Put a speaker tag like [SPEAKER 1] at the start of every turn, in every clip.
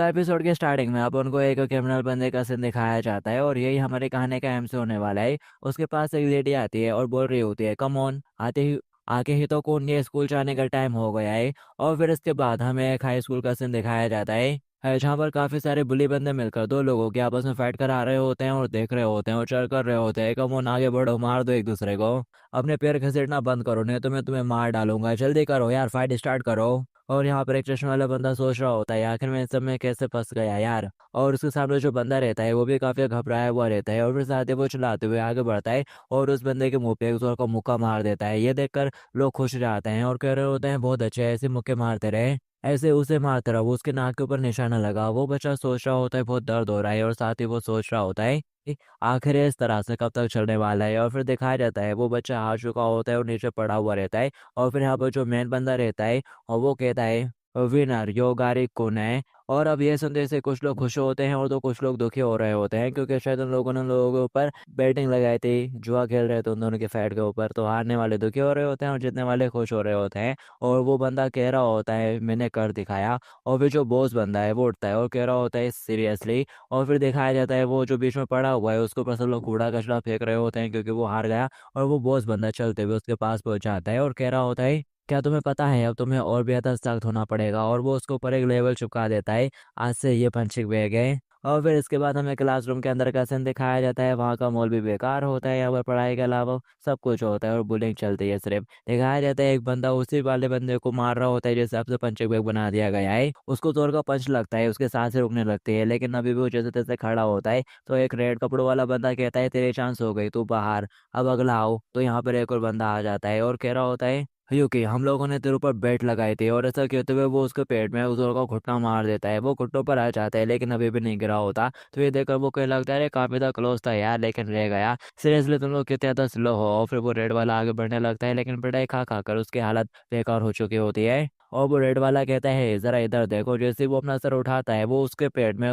[SPEAKER 1] तो एपिसोड के स्टार्टिंग में अपन को एक क्रिमिनल बंदे का सीन दिखाया जाता है और यही हमारी कहानी का एम से होने वाला है। उसके पास एक लेडी आती है और बोल रही होती है कम ऑन, आके ही तो कौन, ये स्कूल जाने का टाइम हो गया है। और फिर इसके बाद हमें एक हाई स्कूल का सीन दिखाया जाता है जहाँ पर काफी सारे बुली बंदे मिलकर दो लोगों के आपस में फाइट करा रहे होते हैं और देख रहे होते हैं और चल कर रहे होते हैं कम ऑन आगे बढ़ो, मार दो एक दूसरे को। अपने पैर घसीटना बंद करो नहीं तो मैं तुम्हें मार डालूंगा, जल्दी करो यार, फाइट स्टार्ट करो। और यहाँ पर एक चश्मे वाला बंदा सोच रहा होता है आखिर में इस सब में कैसे फंस गया यार। और उसके सामने जो बंदा रहता है वो भी काफी घबराया हुआ रहता है और फिर साथ ही वो चलाते हुए आगे बढ़ता है और उस बंदे के मुंह पे एक जोर का मुक्का मार देता है। ये देखकर लोग खुश जाते हैं और कह रहे होते हैं बहुत अच्छे, ऐसे मुक्के मारते रहे, ऐसे उसे मारते रहो। उसके नाक के ऊपर निशाना लगा, वो बच्चा सोच रहा होता है बहुत दर्द हो रहा है और साथ ही वो सोच रहा होता है कि आखिर ये इस तरह से कब तक चलने वाला है। और फिर दिखाया जाता है वो बच्चा हार चुका होता है और नीचे पड़ा हुआ रहता है। और फिर यहाँ पर जो मेन बंदा रहता है और वो कहता है विनर योगारी कौन है। और अब ये सुनते से कुछ लोग खुश होते हैं और तो कुछ लोग दुखी हो रहे होते हैं क्योंकि शायद उन लोगों ने लोगों के ऊपर बैटिंग लगाई थी, जुआ खेल रहे थे उन दोनों के फाइट के ऊपर। तो हारने वाले दुखी हो रहे होते हैं और जीतने वाले खुश हो रहे होते हैं। और वो बंदा कह रहा होता है मैंने कर दिखाया। और फिर जो बॉस बंदा है वो उठता है और कह रहा होता है सीरियसली। और फिर दिखाया जाता है वो जो बीच में पड़ा हुआ है उसके ऊपर सब लोग कूड़ा कचरा फेंक रहे होते हैं क्योंकि वो हार गया। और वो बॉस बंदा चलते हुए उसके पास पहुंच जाता है और कह रहा होता है क्या तुम्हें पता है अब तुम्हें और बेहतर सख्त होना पड़ेगा। और वो उसके ऊपर एक लेवल चिपका देता है, आज से ये पंचिंग बैग है। और फिर इसके बाद हमें क्लासरूम के अंदर का सीन दिखाया जाता है, वहाँ का माहौल भी बेकार होता है, यहाँ पर पढ़ाई के अलावा सब कुछ होता है और बुलिंग चलती है सिर्फ। दिखाया जाता है एक बंदा उसी वाले बंदे को मार रहा होता है जिस हिसाब से पंचिंग बैग बना दिया गया है, उसको जोर का पंच लगता है, उसके सांसें रुकने लगती है लेकिन अभी भी वो जैसे तैसे खड़ा होता है। तो एक रेड कपड़ों वाला बंदा कहता है तेरी चांस हो गई, तू बाहर, अब अगला आओ। तो यहाँ पर एक और बंदा आ जाता है और कह रहा होता है यूकी हम लोगों ने तेरे ऊपर बेट लगाई थी। और ऐसा कहते हुए वो उसके पेट में उस का घुटना मार देता है, वो घुटनों पर आ जाता है लेकिन अभी भी नहीं गिरा होता। तो ये देखकर वो कहने लगता है अरे काफी था क्लोज था यार लेकिन रह गया, सीरियसली तुम लोग कितने ज्यादा स्लो हो। और फिर वो रेड वाला आगे बढ़ने लगता है लेकिन पिटाई खा खा कर उसकी हालत बेकार हो चुकी होती है। और वो रेड वाला कहता है जरा इधर देखो, जैसे ही वो अपना सर उठाता है वो उसके पेट में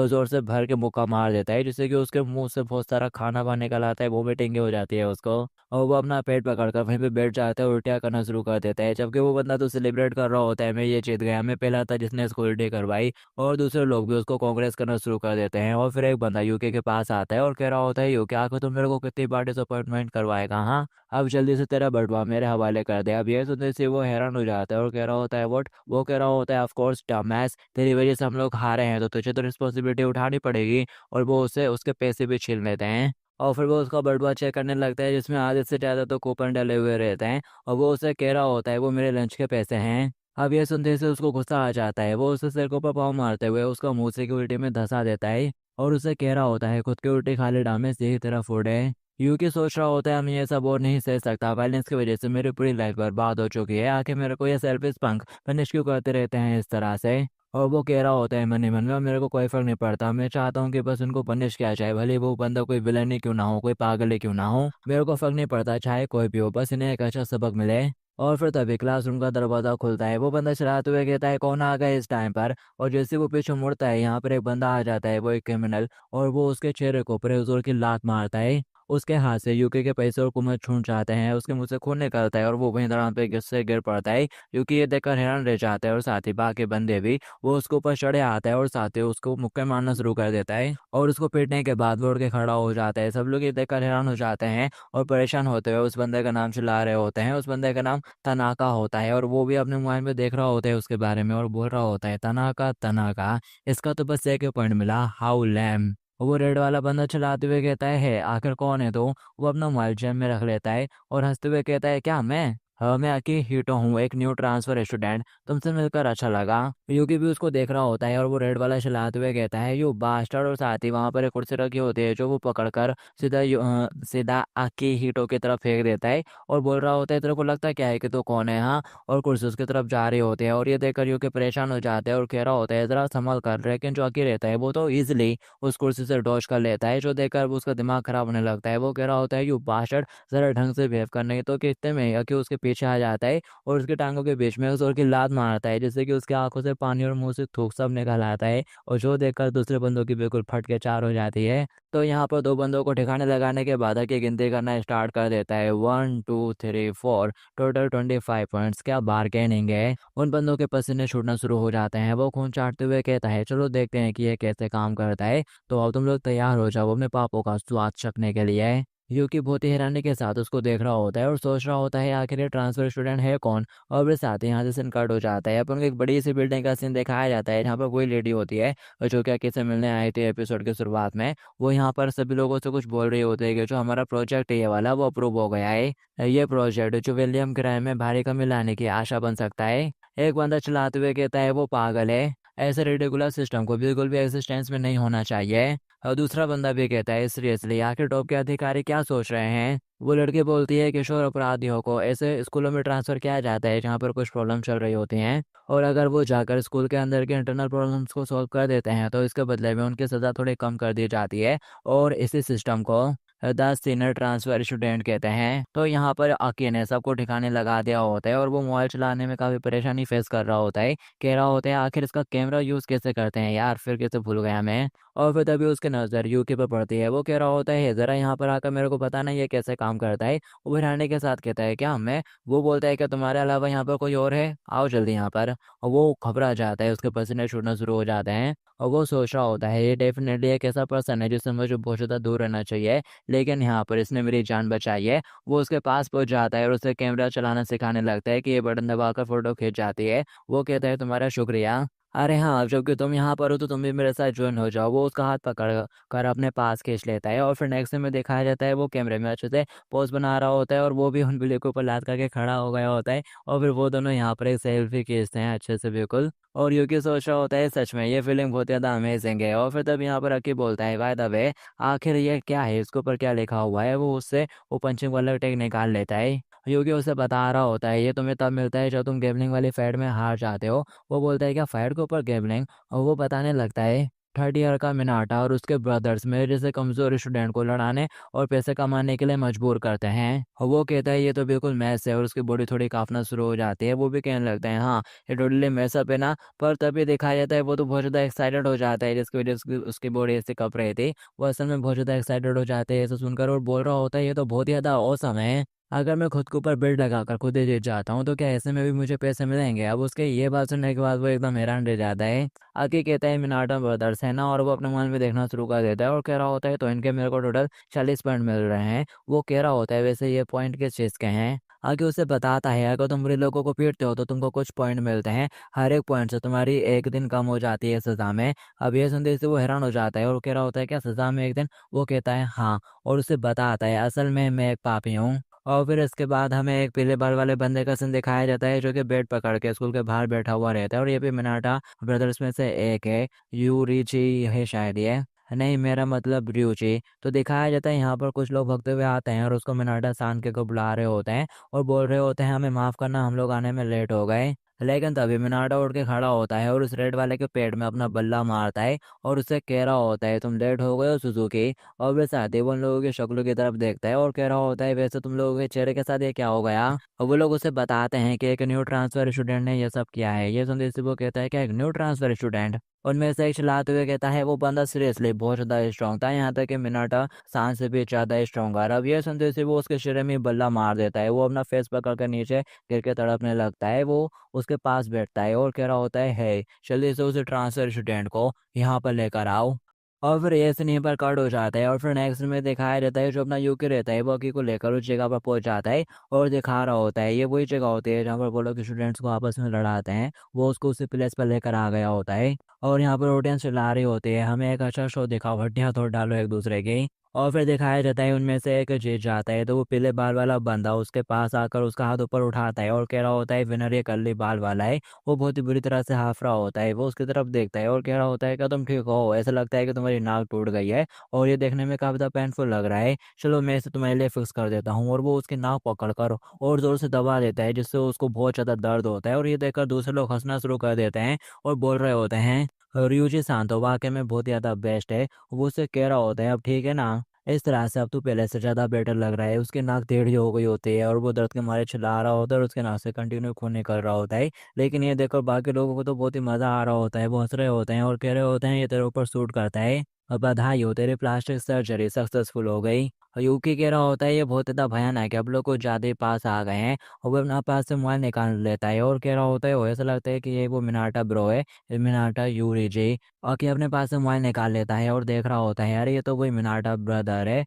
[SPEAKER 1] जोर से भर के मुक्का मार देता है जिससे कि उसके मुंह से बहुत सारा खाना वाना निकल आता है, वोमिटिंग हो जाती है उसको। और वो अपना पेट पकड़कर वहीं पे बैठ जाता है, उल्टियाँ करना शुरू कर देता है। जबकि वो बंदा तो सेलिब्रेट कर रहा होता है मैं ये जीत गया, मैं पहला था जिसने इसको उल्टी करवाई। और दूसरे लोग भी उसको कांग्रेस करना शुरू कर देते हैं। और फिर एक बंदा यूके के पास आता है और कह रहा होता है यूके आखिर तुम मेरे को कितनी बार डिसअपॉइंटमेंट करवाएगा, हाँ अब जल्दी से तेरा बटवा मेरे हवाले कर दे। अब ये सुनते से वो हैरान हो जाता है और कह रहा होता है व्हाट, वो कह रहा होता है ऑफ कोर्स डमैस, तेरी वजह से हम लोग हारे हैं तो तुझे तो रिस्पॉन्सिबिलिटी उठानी पड़ेगी। और वो उसे उसके पैसे भी छीन लेते हैं। और फिर वो उसका बटुआ चेक करने लगता है जिसमें आधे से ज़्यादा तो कूपन डले हुए रहते हैं। और वो उसे कह रहा होता है वो मेरे लंच के पैसे हैं। अब ये सुनते से उसको गुस्सा आ जाता है, वो उसे सिर को पर पाँव मारते हुए उसका मुंह से की उल्टी में धंसा देता है। और उसे कह रहा होता है खुद की उल्टी खाली डामे से ही तेरा फूड है। यूकी सोच रहा होता है मैं ये सब और नहीं सह सकता, वायलेंस की वजह से मेरी पूरी लाइफ बर्बाद हो चुकी है, आखिर मेरे को ये सेल्फिश पंख पनिश क्यों करते रहते हैं इस तरह से। और वो कह रहा होता है मन ही मन में मेरे को कोई फर्क नहीं पड़ता, मैं चाहता हूँ कि बस उनको पनिश किया जाए, भले वो बंदा कोई विलन ही क्यों ना हो, कोई पागल ही क्यों ना हो, मेरे को फर्क नहीं पड़ता चाहे कोई भी हो, बस इन्हें एक अच्छा सबक मिले। और फिर तभी क्लासरूम का दरवाजा खुलता है, वो बंदा चलाते हुए कहता है कौन आ गया इस टाइम पर। और जैसे वो पीछे मुड़ता है यहाँ पर एक बंदा आ जाता है, वो एक क्रिमिनल, और वो उसके चेहरे को ऊपर जोर की लात मारता है। उसके हाथ से यूके के पैसे और कुमत छूट जाते हैं, उसके मुंह से खून निकलता है और वो वहीं दौरान पे गिर से गिर पड़ता है। यूकी ये देखकर हैरान रह जाता है और साथ ही बाकी बंदे भी। वो उसके ऊपर चढ़े आता है और साथ ही उसको मुक्के मारना शुरू कर देता है और उसको पीटने के बाद वो उठ के खड़ा हो जाता है। सब लोग ये देखकर हैरान हो जाते हैं और परेशान होते हुए उस बंदे का नाम चिल्ला रहे होते हैं। उस बंदे का नाम तनाका होता है और वो भी अपने मोबाइल में देख रहा होता है उसके बारे में और बोल रहा होता है तनाका तनाका, इसका तो बस एक ही पॉइंट मिला, हाउ लैम। वो रेड वाला बंदा चलाते हुए कहता है आखिर कौन है तो। वो अपना मोबाइल जेब में रख लेता है और हंसते हुए कहता है क्या मैं, हाँ मैं अकी हीटो हूँ, एक न्यू ट्रांसफर स्टूडेंट, तुमसे मिलकर अच्छा लगा। यूकी भी उसको देख रहा होता है और वो रेड वाला चलाते हुए कहता है यू बास्टर्ड। और साथ ही वहां पर एक कुर्सी रखी होती है जो वो पकड़कर सीधा आकी हीटो की तरफ फेंक देता है और बोल रहा होता है तेरे को लगता क्या है कि तू कौन है, हाँ। और कुर्सी उसकी तरफ जा रही होती है और ये देखकर यूकी परेशान हो जाते हैं और कह रहा होता है जरा संभल कर, लेकिन जो अकी रहता है वो तो इजिली उस कुर्सी से डॉज कर लेता है, जो देखकर उसका दिमाग खराब होने लगता है। वो कह रहा होता है यू बास्टर्ड, जरा ढंग से बिहेव करने तो कि इतने में कि उसके पीछे आ जाता है और उसकी टांगों के बीच में जोर की लात मारता है, जिससे कि उसकी आंखों से पानी और मुंह से थूक सब निकल आता है। और जो देखकर दूसरे बंदों की बिल्कुल फट के चार हो जाती है। तो यहाँ पर दो बंदों को ठिकाने लगाने के बाद की गिनती करना स्टार्ट कर देता है, 1 2 3 4, टोटल 25 पॉइंट्स। क्या बार्गेनिंग है। उन बंदों के पसीने छूटना शुरू हो जाते हैं। वो खून चाटते हुए कहता है, चलो देखते हैं कि ये कैसे काम करता है। तो अब तुम लोग तैयार हो जाओ अपने पापों का स्वाद चखने के लिए। यूकी बहुत ही हैरानी के साथ उसको देख रहा होता है और सोच रहा होता है आखिर ये ट्रांसफर स्टूडेंट है कौन। और फिर साथ ही यहाँ से सीन कट हो जाता है। अपन को एक बड़ी सी बिल्डिंग का सीन दिखाया जाता है जहाँ पर कोई लेडी होती है जो कि अकी से मिलने आई थी एपिसोड की शुरुआत में। वो यहाँ पर सभी लोगों से कुछ बोल रही होती है कि जो हमारा प्रोजेक्ट है ये वाला वो अप्रूव हो गया है। ये प्रोजेक्ट जो विलियम किराए में भारी कमी लाने की आशा बन सकता है। एक बंदा चलाते हुए कहता है वो पागल है, ऐसे रेडिकुलर सिस्टम को बिल्कुल भी एग्जिस्टेंस में नहीं होना चाहिए। और दूसरा बंदा भी कहता है सीरियसली आखिर टॉप के अधिकारी क्या सोच रहे हैं। वो लड़की बोलती है किशोर अपराधियों को ऐसे स्कूलों में ट्रांसफर किया जाता है जहाँ पर कुछ प्रॉब्लम चल रही होती हैं, और अगर वो जाकर स्कूल के अंदर के इंटरनल प्रॉब्लम्स को सॉल्व कर देते हैं तो इसके बदले में उनकी सज़ा थोड़ी कम कर दी जाती है। और इसी सिस्टम को 10 सीनियर ट्रांसफर स्टूडेंट कहते हैं। तो यहाँ पर अकी ने सबको ठिकाने लगा दिया होता है और वो मोबाइल चलाने में काफ़ी परेशानी फेस कर रहा होता है। कह रहा होता है आखिर इसका कैमरा यूज़ कैसे करते हैं यार, फिर कैसे भूल गया मैं। और फिर तभी उसके नज़र यूके पर पड़ती है। वो कह रहा होता है ज़रा यहाँ पर आकर मेरे को बताना ये कैसे काम करता है। वो हिराने के साथ कहता है क्या मैं। वो बोलता है कि तुम्हारे अलावा यहाँ पर कोई और है, आओ जल्दी यहाँ पर। और वो घबरा जाता है, उसके पसीने छूटना शुरू हो जाते हैं। और वो सोच रहा होता है ये डेफिनेटली एक ऐसा पर्सन है जिससे मुझे बहुत ज़्यादा दूर रहना चाहिए, लेकिन यहाँ पर इसने मेरी जान बचाई है। वो उसके पास पहुंच जाता है और उसे कैमरा चलाना सिखाने लगता है कि ये बटन दबाकर फोटो खींच जाती है। वो कहता है तुम्हारा शुक्रिया। अरे हाँ, अब जबकि तुम यहाँ पर हो तो तुम भी मेरे साथ ज्वाइन हो जाओ। वो उसका हाथ पकड़ कर अपने पास खींच लेता है और फिर नेक्स्ट सीन में दिखाया जाता है वो कैमरे में अच्छे से पोज बना रहा होता है और वो भी उन बिल्ली के ऊपर लात करके खड़ा हो गया होता है। और फिर वो दोनों यहाँ पर एक सेल्फी खींचते हैं अच्छे से बिल्कुल। और यूकी सोच रहा होता है सच में ये फीलिंग बहुत ज़्यादा अमेजिंग है। और फिर तब यहाँ पर अकी बोलता है बाय द वे आखिर ये क्या है, इसके ऊपर क्या लिखा हुआ है। वो उससे वो पंचिंग वाला टैग निकाल लेता है। योगी उसे बता रहा होता है ये तुम्हें तब मिलता है जब तुम गैम्बलिंग वाली फाइट में हार जाते हो। वो बोलता है क्या फाइट के ऊपर गैम्बलिंग। और वो बताने लगता है 30 ईयर का मिनाटा और उसके ब्रदर्स मेरे जैसे कमज़ोर स्टूडेंट को लड़ाने और पैसे कमाने के लिए मजबूर करते हैं। और वो कहता है ये तो बिल्कुल मैस है और उसकी बॉडी थोड़ी कांपना शुरू हो जाती है। वो भी कहने लगता है हाँ ये टोटली मैसअप है ना। पर तभी दिखाया जाता है वो तो बहुत ज़्यादा एक्साइटेड हो जाता है जिसकी वजह से उसकी बॉडी ऐसे कप रही थी। वो असल में बहुत ज़्यादा एक्साइटेड हो जाते हैं ऐसा सुनकर और बोल रहा होता है ये तो बहुत ही ज़्यादा औसम है। अगर मैं खुद के ऊपर बिल्ड लगाकर खुद ही जीत जाता हूँ तो क्या ऐसे में भी मुझे पैसे मिलेंगे। अब उसके ये बात सुनने के बाद वो एकदम हैरान रह जाता है। आगे कहता है मिनाटा ब्रदर्स है ना, और वो अपने मन में देखना शुरू कर देता है और कह रहा होता है तो इनके मेरे को टोटल 40 पॉइंट मिल रहे हैं। वो कह रहा होता है वैसे ये पॉइंट किस चीज़ के हैं। आगे उसे बताता है अगर तुम बुरे लोगों को पीटते हो तो तुमको कुछ पॉइंट मिलते हैं, हर एक पॉइंट से तुम्हारी एक दिन कम हो जाती है सज़ा में। अब ये सुनते से वो हैरान हो जाता है और कह रहा होता है क्या सज़ा में एक दिन। वो कहता है हाँ। और उसे बताता है असल में मैं एक पापी हूँ। और फिर इसके बाद हमें एक पीले बाल वाले बंदे का सीन दिखाया जाता है जो कि बेड पकड़ के स्कूल के बाहर बैठा हुआ रहता है। और ये भी मिनाटा ब्रदर्स में से एक है, यूरिची है शायद ये। नहीं मेरा मतलब रियूची। तो दिखाया जाता है यहाँ पर कुछ लोग भगते हुए आते हैं और उसको मिनाटा सांके को बुला रहे होते हैं और बोल रहे होते हैं हमें माफ़ करना हम लोग आने में लेट हो गए। लेकिन तभी मिनाटा उठ के खड़ा होता है और उस रेड वाले के पेट में अपना बल्ला मारता है और उससे कह रहा होता है तुम लेट हो गए हो सुजुकी। और वे साथ ही वो उन लोगों की शक्लों की तरफ देखता है और कह रहा होता है वैसे तुम लोगों के चेहरे के साथ ये क्या हो गया। और वो लोग उसे बताते हैं कि एक न्यू ट्रांसफर स्टूडेंट ने ये सब किया है। ये सुनते से वो कहता है कि एक न्यू ट्रांसफर स्टूडेंट। उनमें से एक चिल्लाते हुए कहता है वो बंदा सीरियसली बहुत ज़्यादा स्ट्रॉन्ग था, यहाँ तक कि मिनाटा सांस से भी ज़्यादा स्ट्रॉन्ग आ रहा। अब ये सुनते से वो उसके शरीर में बल्ला मार देता है। वो अपना फेस पकड़ कर नीचे गिर के तड़पने लगता है। वो उसके पास बैठता है और कह रहा होता है हे जल्दी से उस ट्रांसफर स्टूडेंट को यहाँ पर लेकर आओ। और फिर ये सीन यहीं पर कट हो जाता है और फिर नेक्स्ट में दिखाया जाता है जो अपना यूके रहता है वो अकी को लेकर उस जगह पर पहुंच जाता है और दिखा रहा होता है ये वही जगह होती है जहाँ पर वो लोग स्टूडेंट्स को आपस में लड़ाते हैं। वो उसको उसी प्लेस पर लेकर आ गया होता है और यहाँ पर ऑडियंस चिल्ला रही होती है हमें एक अच्छा शो दिखाओ, हड्डियाँ तोड़ डालो एक दूसरे की। और फिर दिखाया जाता है उनमें से एक जीत जाता है तो वो पीले बाल वाला बंदा उसके पास आकर उसका हाथ ऊपर उठाता है और कह रहा होता है विनर ये कर्ली बाल वाला है। वो बहुत ही बुरी तरह से हाफ रहा होता है। वो उसकी तरफ देखता है और कह रहा होता है क्या तुम ठीक हो, ऐसा लगता है कि तुम्हारी नाक टूट गई है और ये देखने में काफी ज्यादा पेनफुल लग रहा है, चलो मैं इसे तुम्हारे लिए फिक्स कर देता हूँ। और वो उसकी नाक पकड़ कर और जोर से दबा देता है जिससे उसको बहुत ज्यादा दर्द होता है। और ये देखकर दूसरे लोग हंसना शुरू कर देते हैं और बोल रहे होते हैं ryuji शांत हो वाकई में बहुत ज़्यादा बेस्ट है। वो उससे कह रहा होता है अब ठीक है ना, इस तरह से अब तू पहले से ज़्यादा बेटर लग रहा है। उसकी नाक टेढ़ी हो गई होती है और वो दर्द के मारे चिल्ला रहा होता है और उसके नाक से कंटिन्यू खून निकल रहा होता है। लेकिन ये देखकर बाकी लोगों को तो बहुत ही मज़ा आ रहा होता है, वो हँस रहे होते हैं और कह रहे होते हैं ये तेरे ऊपर सूट करता है। बधाई हो, तेरी प्लास्टिक सर्जरी सक्सेसफुल हो गई। और यूकी कह रहा होता है ये बहुत ज़्यादा भयानक है, अब लोग कुछ ज़्यादा ही पास आ गए हैं। और वो अपना पास से मोबाइल निकाल लेता है और कह रहा होता है वो ऐसा लगता है कि ये वो मिनाटा ब्रो है, ये मिनाटा यूरी जी। और कि अपने पास से मोबाइल निकाल लेता है और देख रहा होता है यार ये तो वही मिनाटा ब्रदर है,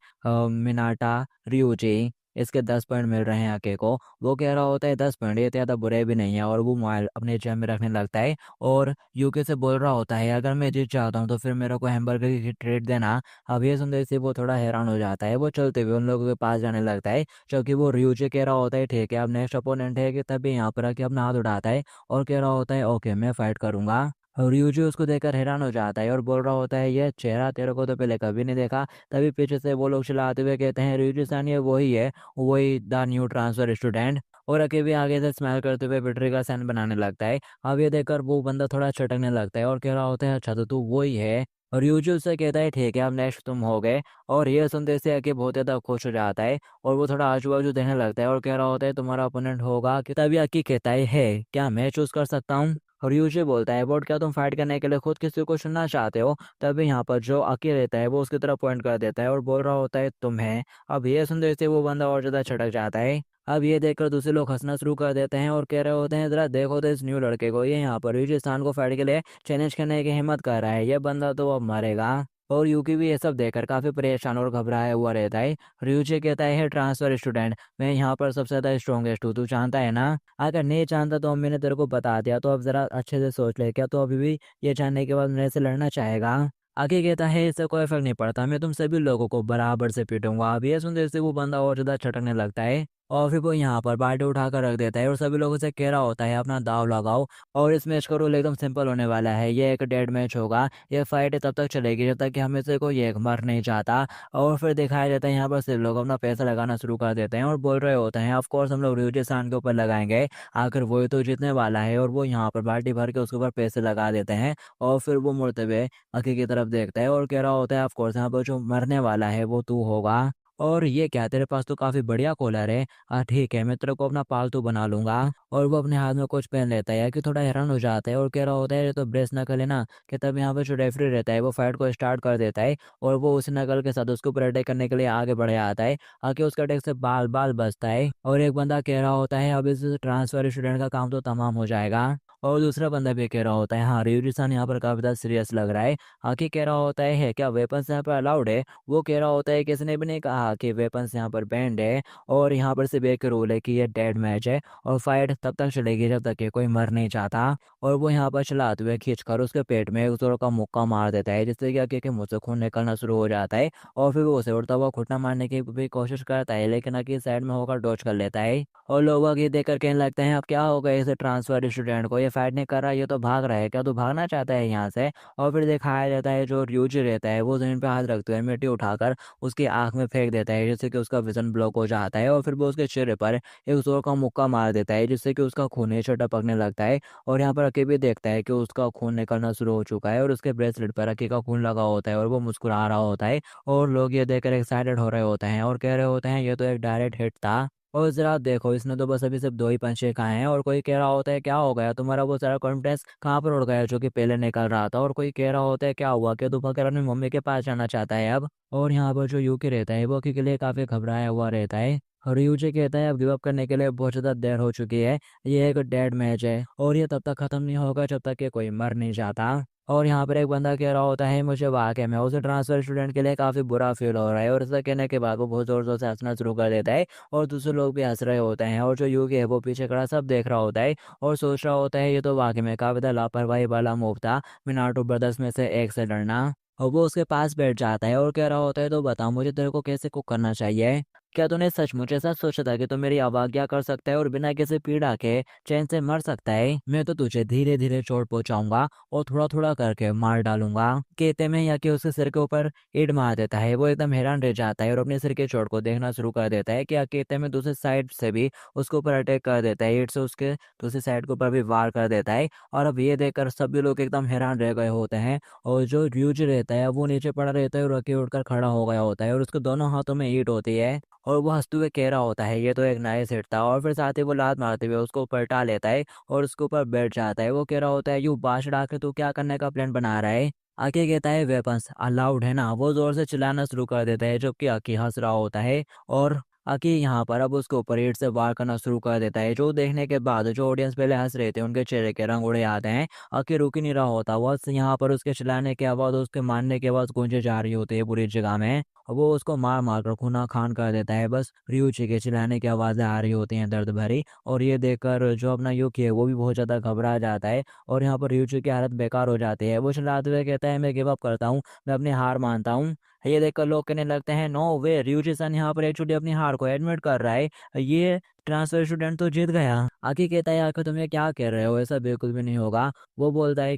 [SPEAKER 1] मिनाटा रियूजी। इसके 10 पॉइंट मिल रहे हैं अके को। वो कह रहा होता है 10 पॉइंट, ये तो ज़्यादा बुरे भी नहीं है, और वो मोबाइल अपने जेब में रखने लगता है। और यूके से बोल रहा होता है अगर मैं जीत जाता हूँ तो फिर मेरे को हैमबर्गर की ट्रीट देना। अब ये सुनते से वो थोड़ा हैरान हो जाता है, वो चलते हुए उन लोगों के पास जाने लगता है। क्योंकि वो रियूजी कह रहा होता है ठीक है अब नेक्स्ट अपोनेंट है, कि तभी यहाँ पर आके अपना हाथ उठाता है और कह रहा होता है ओके मैं फाइट करूंगा। और यूजी उसको देखकर हैरान हो जाता है और बोल रहा होता है ये चेहरा तेरे को तो पहले कभी नहीं देखा। तभी पीछे से वो लोग चिल्लाते हुए कहते हैं रियूजी सान ये वही है, वही द न्यू ट्रांसफर स्टूडेंट। और अके भी आगे से स्माइल करते हुए विक्ट्री का साइन बनाने लगता है। अब ये देखकर वो बंदा थोड़ा चटकने लगता है और कह रहा होता है अच्छा तो तू वही है। और यूजी उससे कहता है ठीक है अब नेक्स्ट तुम हो गए। और ये सुनते से अके बहुत ज़्यादा खुश हो जाता है और वो थोड़ा आजू बाजू देखने लगता है और कह रहा होता है तुम्हारा ओपोनेंट होगा कि। तभी अकी कहता है क्या मैं चूज कर सकता हूँ। और यूजी बोलता है बट क्या तुम फाइट करने के लिए खुद किसी को चुनना चाहते हो। तभी यहाँ पर जो अकी रहता है वो उसकी तरफ पॉइंट कर देता है और बोल रहा होता है तुम्हें। अब ये सुनते से वो बंदा और ज़्यादा छटक जाता है। अब ये देखकर दूसरे लोग हंसना शुरू कर देते हैं और कह रहे होते हैं जरा देखो तो इस न्यू लड़के को, ये यहाँ पर यूजी को फाइट के लिए चैलेंज करने की हिम्मत कर रहा है, ये बंदा तो अब मरेगा। और यूकी भी ये सब देखकर काफी परेशान और घबराया हुआ रहता है। ryuji कहता है ट्रांसफर स्टूडेंट, मैं यहाँ पर सबसे ज्यादा स्ट्रॉन्गेस्ट हूँ, तू जानता है ना। अगर नहीं जानता तो मैंने तेरे को बता दिया, तो अब जरा अच्छे से सोच ले, क्या तो अभी भी ये जानने के बाद मेरे से लड़ना चाहेगा। आगे कहता है इससे कोई फर्क नहीं पड़ता, मैं तुम सभी लोगों को बराबर से पीटूंगा। अब ये सुनते से वो बंदा और ज्यादा छटकने लगता है और फिर वो यहाँ पर बाल्टी उठाकर रख देता है और सभी लोगों से कह रहा होता है अपना दाव लगाओ। और इस मैच का रूल एकदम सिंपल होने वाला है, ये एक डेड मैच होगा। ये फाइट तब तक चलेगी जब तक कि हमें से कोई एक मर नहीं जाता। और फिर दिखाया जाता है यहाँ पर सिर्फ लोग अपना पैसा लगाना शुरू कर देते हैं और बोल रहे होते हैं ऑफ कोर्स हम लोग ryuji san के ऊपर लगाएंगे, आखिर वही तो जीतने वाला है। और वो यहाँ पर बाल्टी भर के उसके ऊपर पैसे लगा देते हैं। और फिर वो मुड़ते हुए अकी की तरफ देखता है और कह रहा होता है ऑफ कोर्स यहाँ पर जो मरने वाला है वो तू होगा। और ये क्या तेरे पास तो काफी बढ़िया कॉलर है, ठीक है मैं तेरे को अपना पालतू बना लूंगा। और वो अपने हाथ में कुछ पहन लेता है कि थोड़ा हैरान हो जाता है और कह रहा होता है ये तो ब्रेस नकल है ना। कि तब यहाँ पे जो रेफरी रहता है वो फाइट को स्टार्ट कर देता है और वो उस नकल के साथ उसके ऊपर अटैक करने के लिए आगे बढ़ आता है। आके उसके अटैक से बाल बाल बचता है और एक बंदा कह रहा होता है अब इस ट्रांसफर स्टूडेंट का काम तो तमाम हो जाएगा। और दूसरा बंदा भी कह रहा होता है हाँ रियूजी-सान यहाँ पर काफी ज्यादा सीरियस लग रहा है। आके कह रहा होता है क्या वेपन्स यहाँ पर अलाउड है। वो कह रहा होता है किसी ने भी नहीं कहा कि वेपन्स यहाँ पर बैंड है, और यहाँ पर सिर्फ एक रूल है कि ये डेड मैच है और फाइट तब तक चलेगी जब तक कि कोई मर नहीं जाता। और वो यहाँ पर चलाते हुए खींचकर उसके पेट में एक जोर का मुक्का मार देता है जिससे कि आगे के मुंह से खून निकलना शुरू हो जाता है। और फिर वो उसे उड़ता हुआ घुटना मारने की भी कोशिश करता है लेकिन आगे साइड में होकर डॉज कर लेता है। और लोग ये देखकर कहने लगते हैं अब क्या हो गया इसे ट्रांसफर स्टूडेंट को, ये फाइट नहीं कर रहा, ये तो भाग रहा है, क्या तू भागना चाहता है यहाँ से। और फिर दिखाया जाता है जो ryuji रहता है वो जमीन पे हाथ रखते हुए मिट्टी उठाकर उसकी आंख में फेंक देता है जिससे कि उसका विजन ब्लॉक हो जाता है। और फिर वो उसके चेहरे पर एक जोर का मुक्का मार देता है जिससे कि उसका खून नीचे टपकने लगता है। और यहाँ पर अकी भी देखता है कि उसका खून निकलना शुरू हो चुका है और उसके ब्रेसलेट पर अकी का खून लगा होता है और वो मुस्कुरा रहा होता है। और लोग ये देखकर एक्साइटेड हो रहे होते हैं और कह रहे होते हैं ये तो एक डायरेक्ट हिट था। और जरा देखो इसने तो बस अभी सिर्फ 2 ही पंचे खाए हैं। और कोई कह रहा होता है क्या हो गया तुम्हारा वो सारा कॉन्फिडेंस कहाँ पर उड़ गया जो कि पहले निकल रहा था। और कोई कह रहा होता है क्या हुआ कि तू फकर अपनी मम्मी के पास जाना चाहता है अब। और यहाँ पर जो यूकी रहता है वो अकी के लिए काफी घबराया हुआ रहता है। और यूजी कहता है अब गिव अप करने के लिए बहुत ज़्यादा देर हो चुकी है, ये एक डेड मैच है और ये तब तक खत्म नहीं होगा जब तक कि कोई मर नहीं जाता। और यहाँ पर एक बंदा कह रहा होता है मुझे वाकई में उसे ट्रांसफर स्टूडेंट के लिए काफ़ी बुरा फील हो रहा है। और ऐसा कहने के बाद वो बहुत ज़ोर ज़ोर से हंसना शुरू कर देता है और दूसरे लोग भी हंस रहे होते हैं। और जो यूकी है वो पीछे खड़ा सब देख रहा होता है और सोच रहा होता है ये तो वाकई में काफ़ी ज़्यादा लापरवाही वाला मूव था मिनाटो ब्रदर्स में से एक से लड़ना। और वो उसके पास बैठ जाता है और कह रहा होता है तो बता मुझे तेरे को कैसे कुक करना चाहिए। क्या तूने सचमुच ऐसा सोचा था कि तू मेरी अवज्ञा कर सकता है और बिना किसी पीड़ा के चैन से मर सकता है? मैं तो तुझे धीरे धीरे चोट पहुंचाऊंगा और थोड़ा थोड़ा करके मार डालूंगा। कहते में या कि उसके सिर के ऊपर ईंट मार देता है। वो एकदम हैरान रह जाता है और अपने सिर के चोट को देखना शुरू कर देता है कि अकेते में दूसरी साइड से भी उसके ऊपर अटैक कर देता है। ईंट से उसके दूसरी साइड के ऊपर भी वार कर देता है। और अब ये देखकर सभी लोग एकदम हैरान रह गए होते हैं। और जो र्यूज रहता है वो नीचे पड़ा रहता है और अकेले उठकर खड़ा हो गया होता है और उसके दोनों हाथों में ईंट होती है। और वो हंसते हुए कह रहा होता है ये तो एक नया सेट था। और फिर साथ ही वो लात मारते हुए उसको पलटा लेता है और उसके ऊपर बैठ जाता है। वो कह रहा होता है यू बांस डाके तू क्या करने का प्लान बना रहा है? आके कहता है वेपन्स अलाउड है ना। वो जोर से चिल्लाना शुरू कर देता है जबकि आकी हंस रहा होता है। और आकी यहाँ पर अब उसके ऊपर ईंट से वार करना शुरू कर देता है। जो देखने के बाद जो ऑडियंस पहले हंस रहे थे उनके चेहरे के रंग उड़े आते हैं। आकी रुक ही नहीं रहा होता। बस यहाँ पर उसके चिल्लाने की आवाज उसके मारने की आवाज गूंजे जा रही होती है पूरी जगह में। वो उसको मार मार कर खूना खान कर देता है। बस रियूची के चिल्लाने की आवाज़ें आ रही होती हैं दर्द भरी। और ये देखकर जो अपना युकी है वो भी बहुत ज़्यादा घबरा जाता है। और यहाँ पर रियूची की हालत बेकार हो जाती है। वो चिल्लाते हुए कहता है मैं गिव अप करता हूँ, मैं अपनी हार मानता हूँ। ये देखकर लोग कहने लगते हैं नो वे, रियूची सन यहाँ पर एक्चुअली अपनी हार को एडमिट कर रहा है। ये ट्रांसफर स्टूडेंट तो जीत गया। आगे कहता है आखिर तुम ये क्या कह रहे हो, ऐसा बिल्कुल भी नहीं होगा। वो बोलता है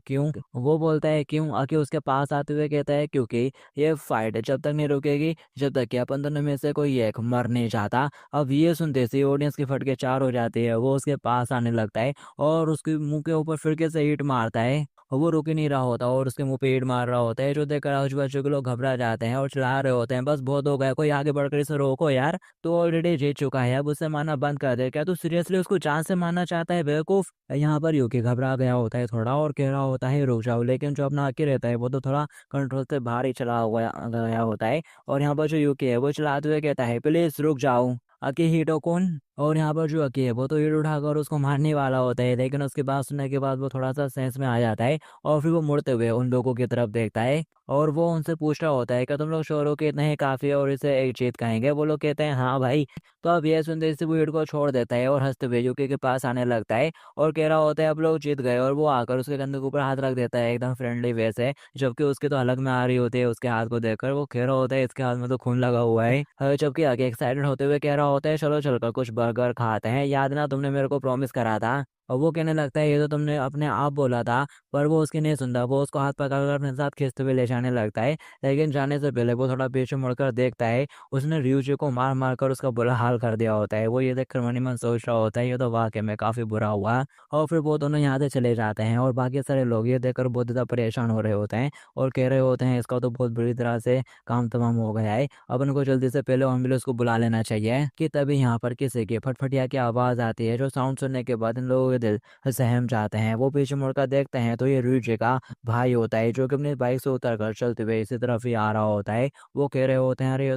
[SPEAKER 1] क्यों आके उसके पास आते हुए कहता है क्योंकि ये फाइट जब तक नहीं रुकेगी जब तक कि अपन दोनों में से कोई एक मर नहीं जाता। अब ये सुनते से ऑडियंस की फटके चार हो जाती है। वो उसके पास आने लगता है और उसके मुंह के ऊपर फिरके से ईंट मारता है। और वो रुक ही नहीं रहा होता और उसके मुंह पे ईंट मार रहा होता है। जो देखकर आजू बाजू के लोग घबरा जाते हैं और चिल्ला रहे होते हैं बस बहुत हो गया, कोई आगे बढ़कर इसे रोको यार। तो ऑलरेडी जीत चुका है, अब उसे मारना बंद कर दे। क्या तू सीरियसली उसको जान से मारना चाहता है बेवकूफ? यहाँ पर यूकी घबरा गया होता है थोड़ा और कह रहा होता है रुक जाओ। लेकिन जो अपना आके रहता है वो तो थोड़ा कंट्रोल से बाहर ही चला हुआ गया होता है। और यहाँ पर जो यूकी है वो चलाते हुए कहता है प्लीज रुक जाओ अकी कौन। और यहाँ पर जो अकी है वो तो ईंट उठाकर उसको मारने वाला होता है। लेकिन उसकी बात सुनने के बाद वो थोड़ा सा सेंस में आ जाता है और फिर वो मुड़ते हुए उन लोगों की तरफ देखता है। और वो उनसे पूछ रहा होता है कि तुम लोग श्योर हो कि इतना ही काफी है और इसे एक जीत कहेंगे? वो लोग कहते हैं हाँ भाई। तो अब ये सुनते ही वो ईंट को छोड़ देता है और हंसते हुए यूकी के पास आने लगता है और कह रहा होता है अब लोग जीत गए। और वो आकर उसके कंधे के ऊपर हाथ रख देता है एकदम फ्रेंडली वे से। जबकि उसके तो अलग में आ रही होती है उसके हाथ को देखकर। वो कह रहा होता है इसके हाथ में तो खून लगा हुआ है। जबकि आगे एक्साइटेड होते हुए कह रहा होता है चलो चलकर कुछ बर्गर खाते हैं, याद ना तुमने मेरे को प्रॉमिस करा था। और वो कहने लगता है ये तो तुमने अपने आप बोला था। पर वो उसकी नहीं सुनता। वो उसको हाथ पकड़कर अपने साथ खींचते हुए ले जाने लगता है। लेकिन जाने से पहले वो थोड़ा पीछे मुड़कर देखता है। उसने रियूजी को मार मार कर उसका बुरा हाल कर दिया होता है। वो ये देखकर मन ही मन सोच रहा होता है ये तो वाकई में काफी बुरा हुआ। और फिर वो दोनों यहाँ से चले जाते हैं और बाकी सारे लोग ये देखकर बहुत ज़्यादा परेशान हो रहे होते हैं और कह रहे होते हैं इसका तो बहुत बुरी तरह से काम तमाम हो गया है। अपन को जल्दी से पहले एम्बुलेंस को बुला लेना चाहिए। कि तभी यहाँ पर किसी की फटफटिया की आवाज़ आती है। जो साउंड सुनने के बाद इन लोगों के दिल सहम जाते हैं। वो पीछे मुड़कर देखते हैं तो ये रुचि का भाई होता है जो कि अपनी बाइक से उतर कर चलते हुए इसी तरफ ही आ रहा होता है। वो कह रहे होते हैं अरे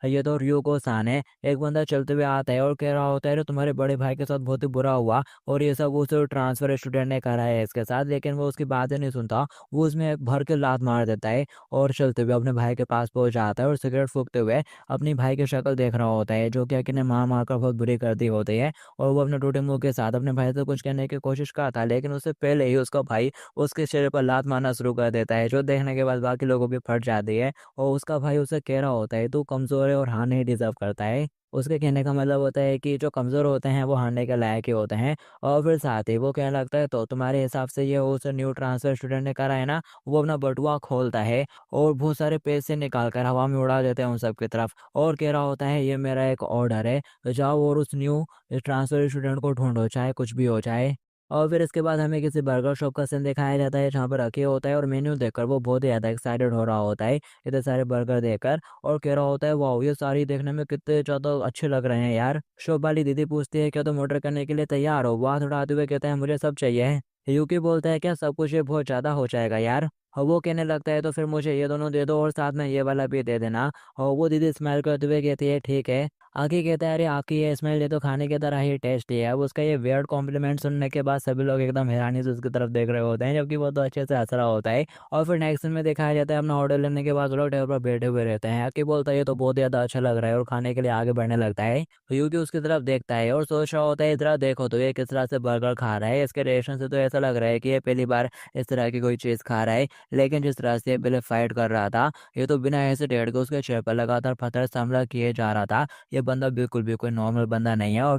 [SPEAKER 1] ये तो रियोको सान है। एक बंदा चलते हुए आता है और कह रहा होता है अरे तुम्हारे बड़े भाई के साथ बहुत ही बुरा हुआ और ये सब उस ट्रांसफर स्टूडेंट ने करा है इसके साथ। लेकिन वो उसकी बातें नहीं सुनता। वो उसमें भर के लात मार देता है और चलते हुए अपने भाई के पास पहुंच जाता है और सिगरेट फूकते हुए अपनी भाई की शक्ल देख रहा होता है जो कि अकी ने मार मार कर बहुत बुरी कर दी होती है। और वो अपने टूटे मुंह के साथ अपने भाई से कुछ कहने की कोशिश करता है लेकिन उससे पहले ही उसका भाई उसके चेहरे पर लात मारना शुरू कर देता है जो देखने के बाद बाकी लोगों की फट जाती है। और उसका भाई उसे कह रहा होता है तू कमजोर है और हार नहीं डिजर्व करता है। उसके कहने का मतलब होता है कि जो कमजोर होते हैं वो हारने के लायक ही होते हैं। और फिर साथ ही वो कहने लगता है तो तुम्हारे हिसाब से ये उस न्यू ट्रांसफर स्टूडेंट ने करा है ना? वो अपना बटुआ खोलता है और बहुत सारे पैसे निकाल कर हवा में उड़ा देते हैं उन सब की तरफ। और कह रहा होता है ये मेरा एक ऑर्डर है, तो जाओ और उस न्यू ट्रांसफर स्टूडेंट को ढूंढो चाहे कुछ भी हो जाए। और फिर इसके बाद हमें किसी बर्गर शॉप का सीन दिखाया जाता है जहाँ पर रखे होता है और मेन्यू देखकर वो बहुत ही ज़्यादा एक्साइटेड हो रहा होता है इतने सारे बर्गर देखकर। और कह रहा होता है वाह ये सारी देखने में कितने ज़्यादा अच्छे लग रहे हैं यार। शॉप वाली दीदी पूछती है क्या तुम ऑर्डर करने के लिए तैयार हो? वाह उड़ाते हुए कहता है मुझे सब चाहिए। यूकी बोलता है क्या सब कुछ ये बहुत ज़्यादा हो जाएगा यार? और वो कहने लगता है तो फिर मुझे ये दोनों दे दो और साथ में ये वाला भी दे देना। और वो दीदी स्माइल करते हुए कहती है ठीक है। आगे कहता है अरे आपकी ये स्मेल ये तो खाने की तरह ही टेस्टी है। अब उसका ये वियर्ड कॉम्प्लीमेंट सुनने के बाद सभी लोग एकदम हैरानी से उसकी तरफ देख रहे होते हैं जबकि वो तो अच्छे से हंस रहा होता है। और फिर नेक्स्ट सीन में दिखाया जाता है अपना ऑर्डर लेने के बाद वो लोग टेबल पर बैठे हुए रहते हैं। आके बोलता है ये तो बहुत ज़्यादा अच्छा लग रहा है और खाने के लिए आगे बढ़ने लगता है। यूकी उसकी तरफ देखता है और सोच रहा होता है इधर देखो तो ये किस तरह से बर्गर खा रहा है। इसके रिएक्शन से तो ऐसा लग रहा है कि ये पहली बार इस तरह की कोई चीज़ खा रहा है। लेकिन जिस तरह से बिल फाइट कर रहा था, ये तो बिना हेसिटेट के उसके चेहरे पर लगातार पत्थर से हमला किए जा रहा था। ये बंदा बिल्कुल भी कोई नॉर्मल बंदा नहीं है। और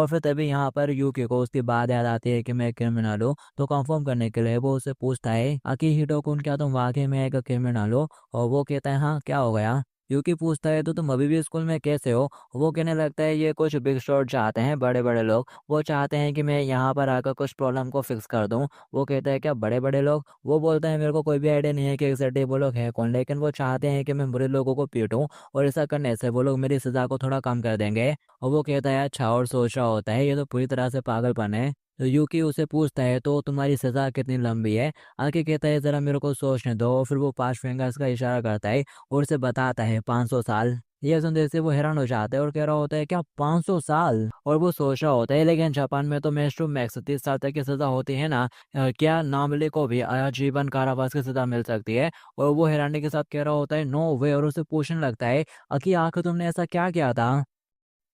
[SPEAKER 1] फिर तभी यहाँ पर यूकी को उसकी बात याद आती है कि मैं क्रिमिनल हूँ। तो कंफर्म करने के लिए वो उससे पूछता है, अकीहिटो कुन, क्या तुम वाकई में एक क्रिमिनल हो? और वो कहता है, हाँ, क्या हो गया? यूकी पूछता है, तो तुम अभी भी स्कूल में कैसे हो? वो कहने लगता है, ये कुछ बिग शॉट चाहते हैं, बड़े बड़े लोग। वो चाहते हैं कि मैं यहाँ पर आकर कुछ प्रॉब्लम को फिक्स कर दूँ। वो कहता है, क्या बड़े बड़े लोग? वो बोलता है, मेरे को कोई भी आइडिया नहीं है कि एग्जैक्टली वो लोग है कौन, लेकिन वो चाहते हैं कि मैं बुरे लोगों को पीटूं, और ऐसा करने से वो लोग मेरी सजा को थोड़ा कम कर देंगे। और वो कहता है, अच्छा, और सोच रहा होता है, ये तो पूरी तरह से पागलपन है। तो यूकी उसे पूछता है, तो तुम्हारी सजा कितनी लंबी है? आके कहता है, जरा मेरे को सोचने दो। और फिर वो 5 फिंगर्स का इशारा करता है और उसे बताता है 500 साल। ये सुनते से वो हैरान हो जाता है और कह रहा होता है, क्या 500 साल? और वो सोच रहा होता है, लेकिन जापान में तो मैक्सिमम मैक्स 30 साल तक की सजा होती है ना। क्या नाबालिग को भी आजीवन कारावास की सजा मिल सकती है? और वो हैरानी के साथ कह रहा होता है, नो वे। और उसे पूछने लगता है, अकी आखिर तुमने ऐसा क्या किया था?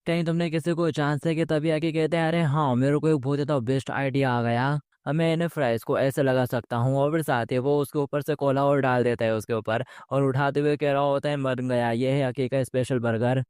[SPEAKER 1] कहीं तुमने किसी को चांस है? कि तभी आके कहते हैं, अरे हाँ, मेरे को एक बहुत ज़्यादा बेस्ट आइडिया आ गया। अब मैं इन्हें फ्राइज को ऐसे लगा सकता हूँ, और फिर साथ ही वो उसके ऊपर से कोला और डाल देता है उसके ऊपर। और उठाते हुए कह रहा होता है, मर गया, ये है अकी का स्पेशल बर्गर।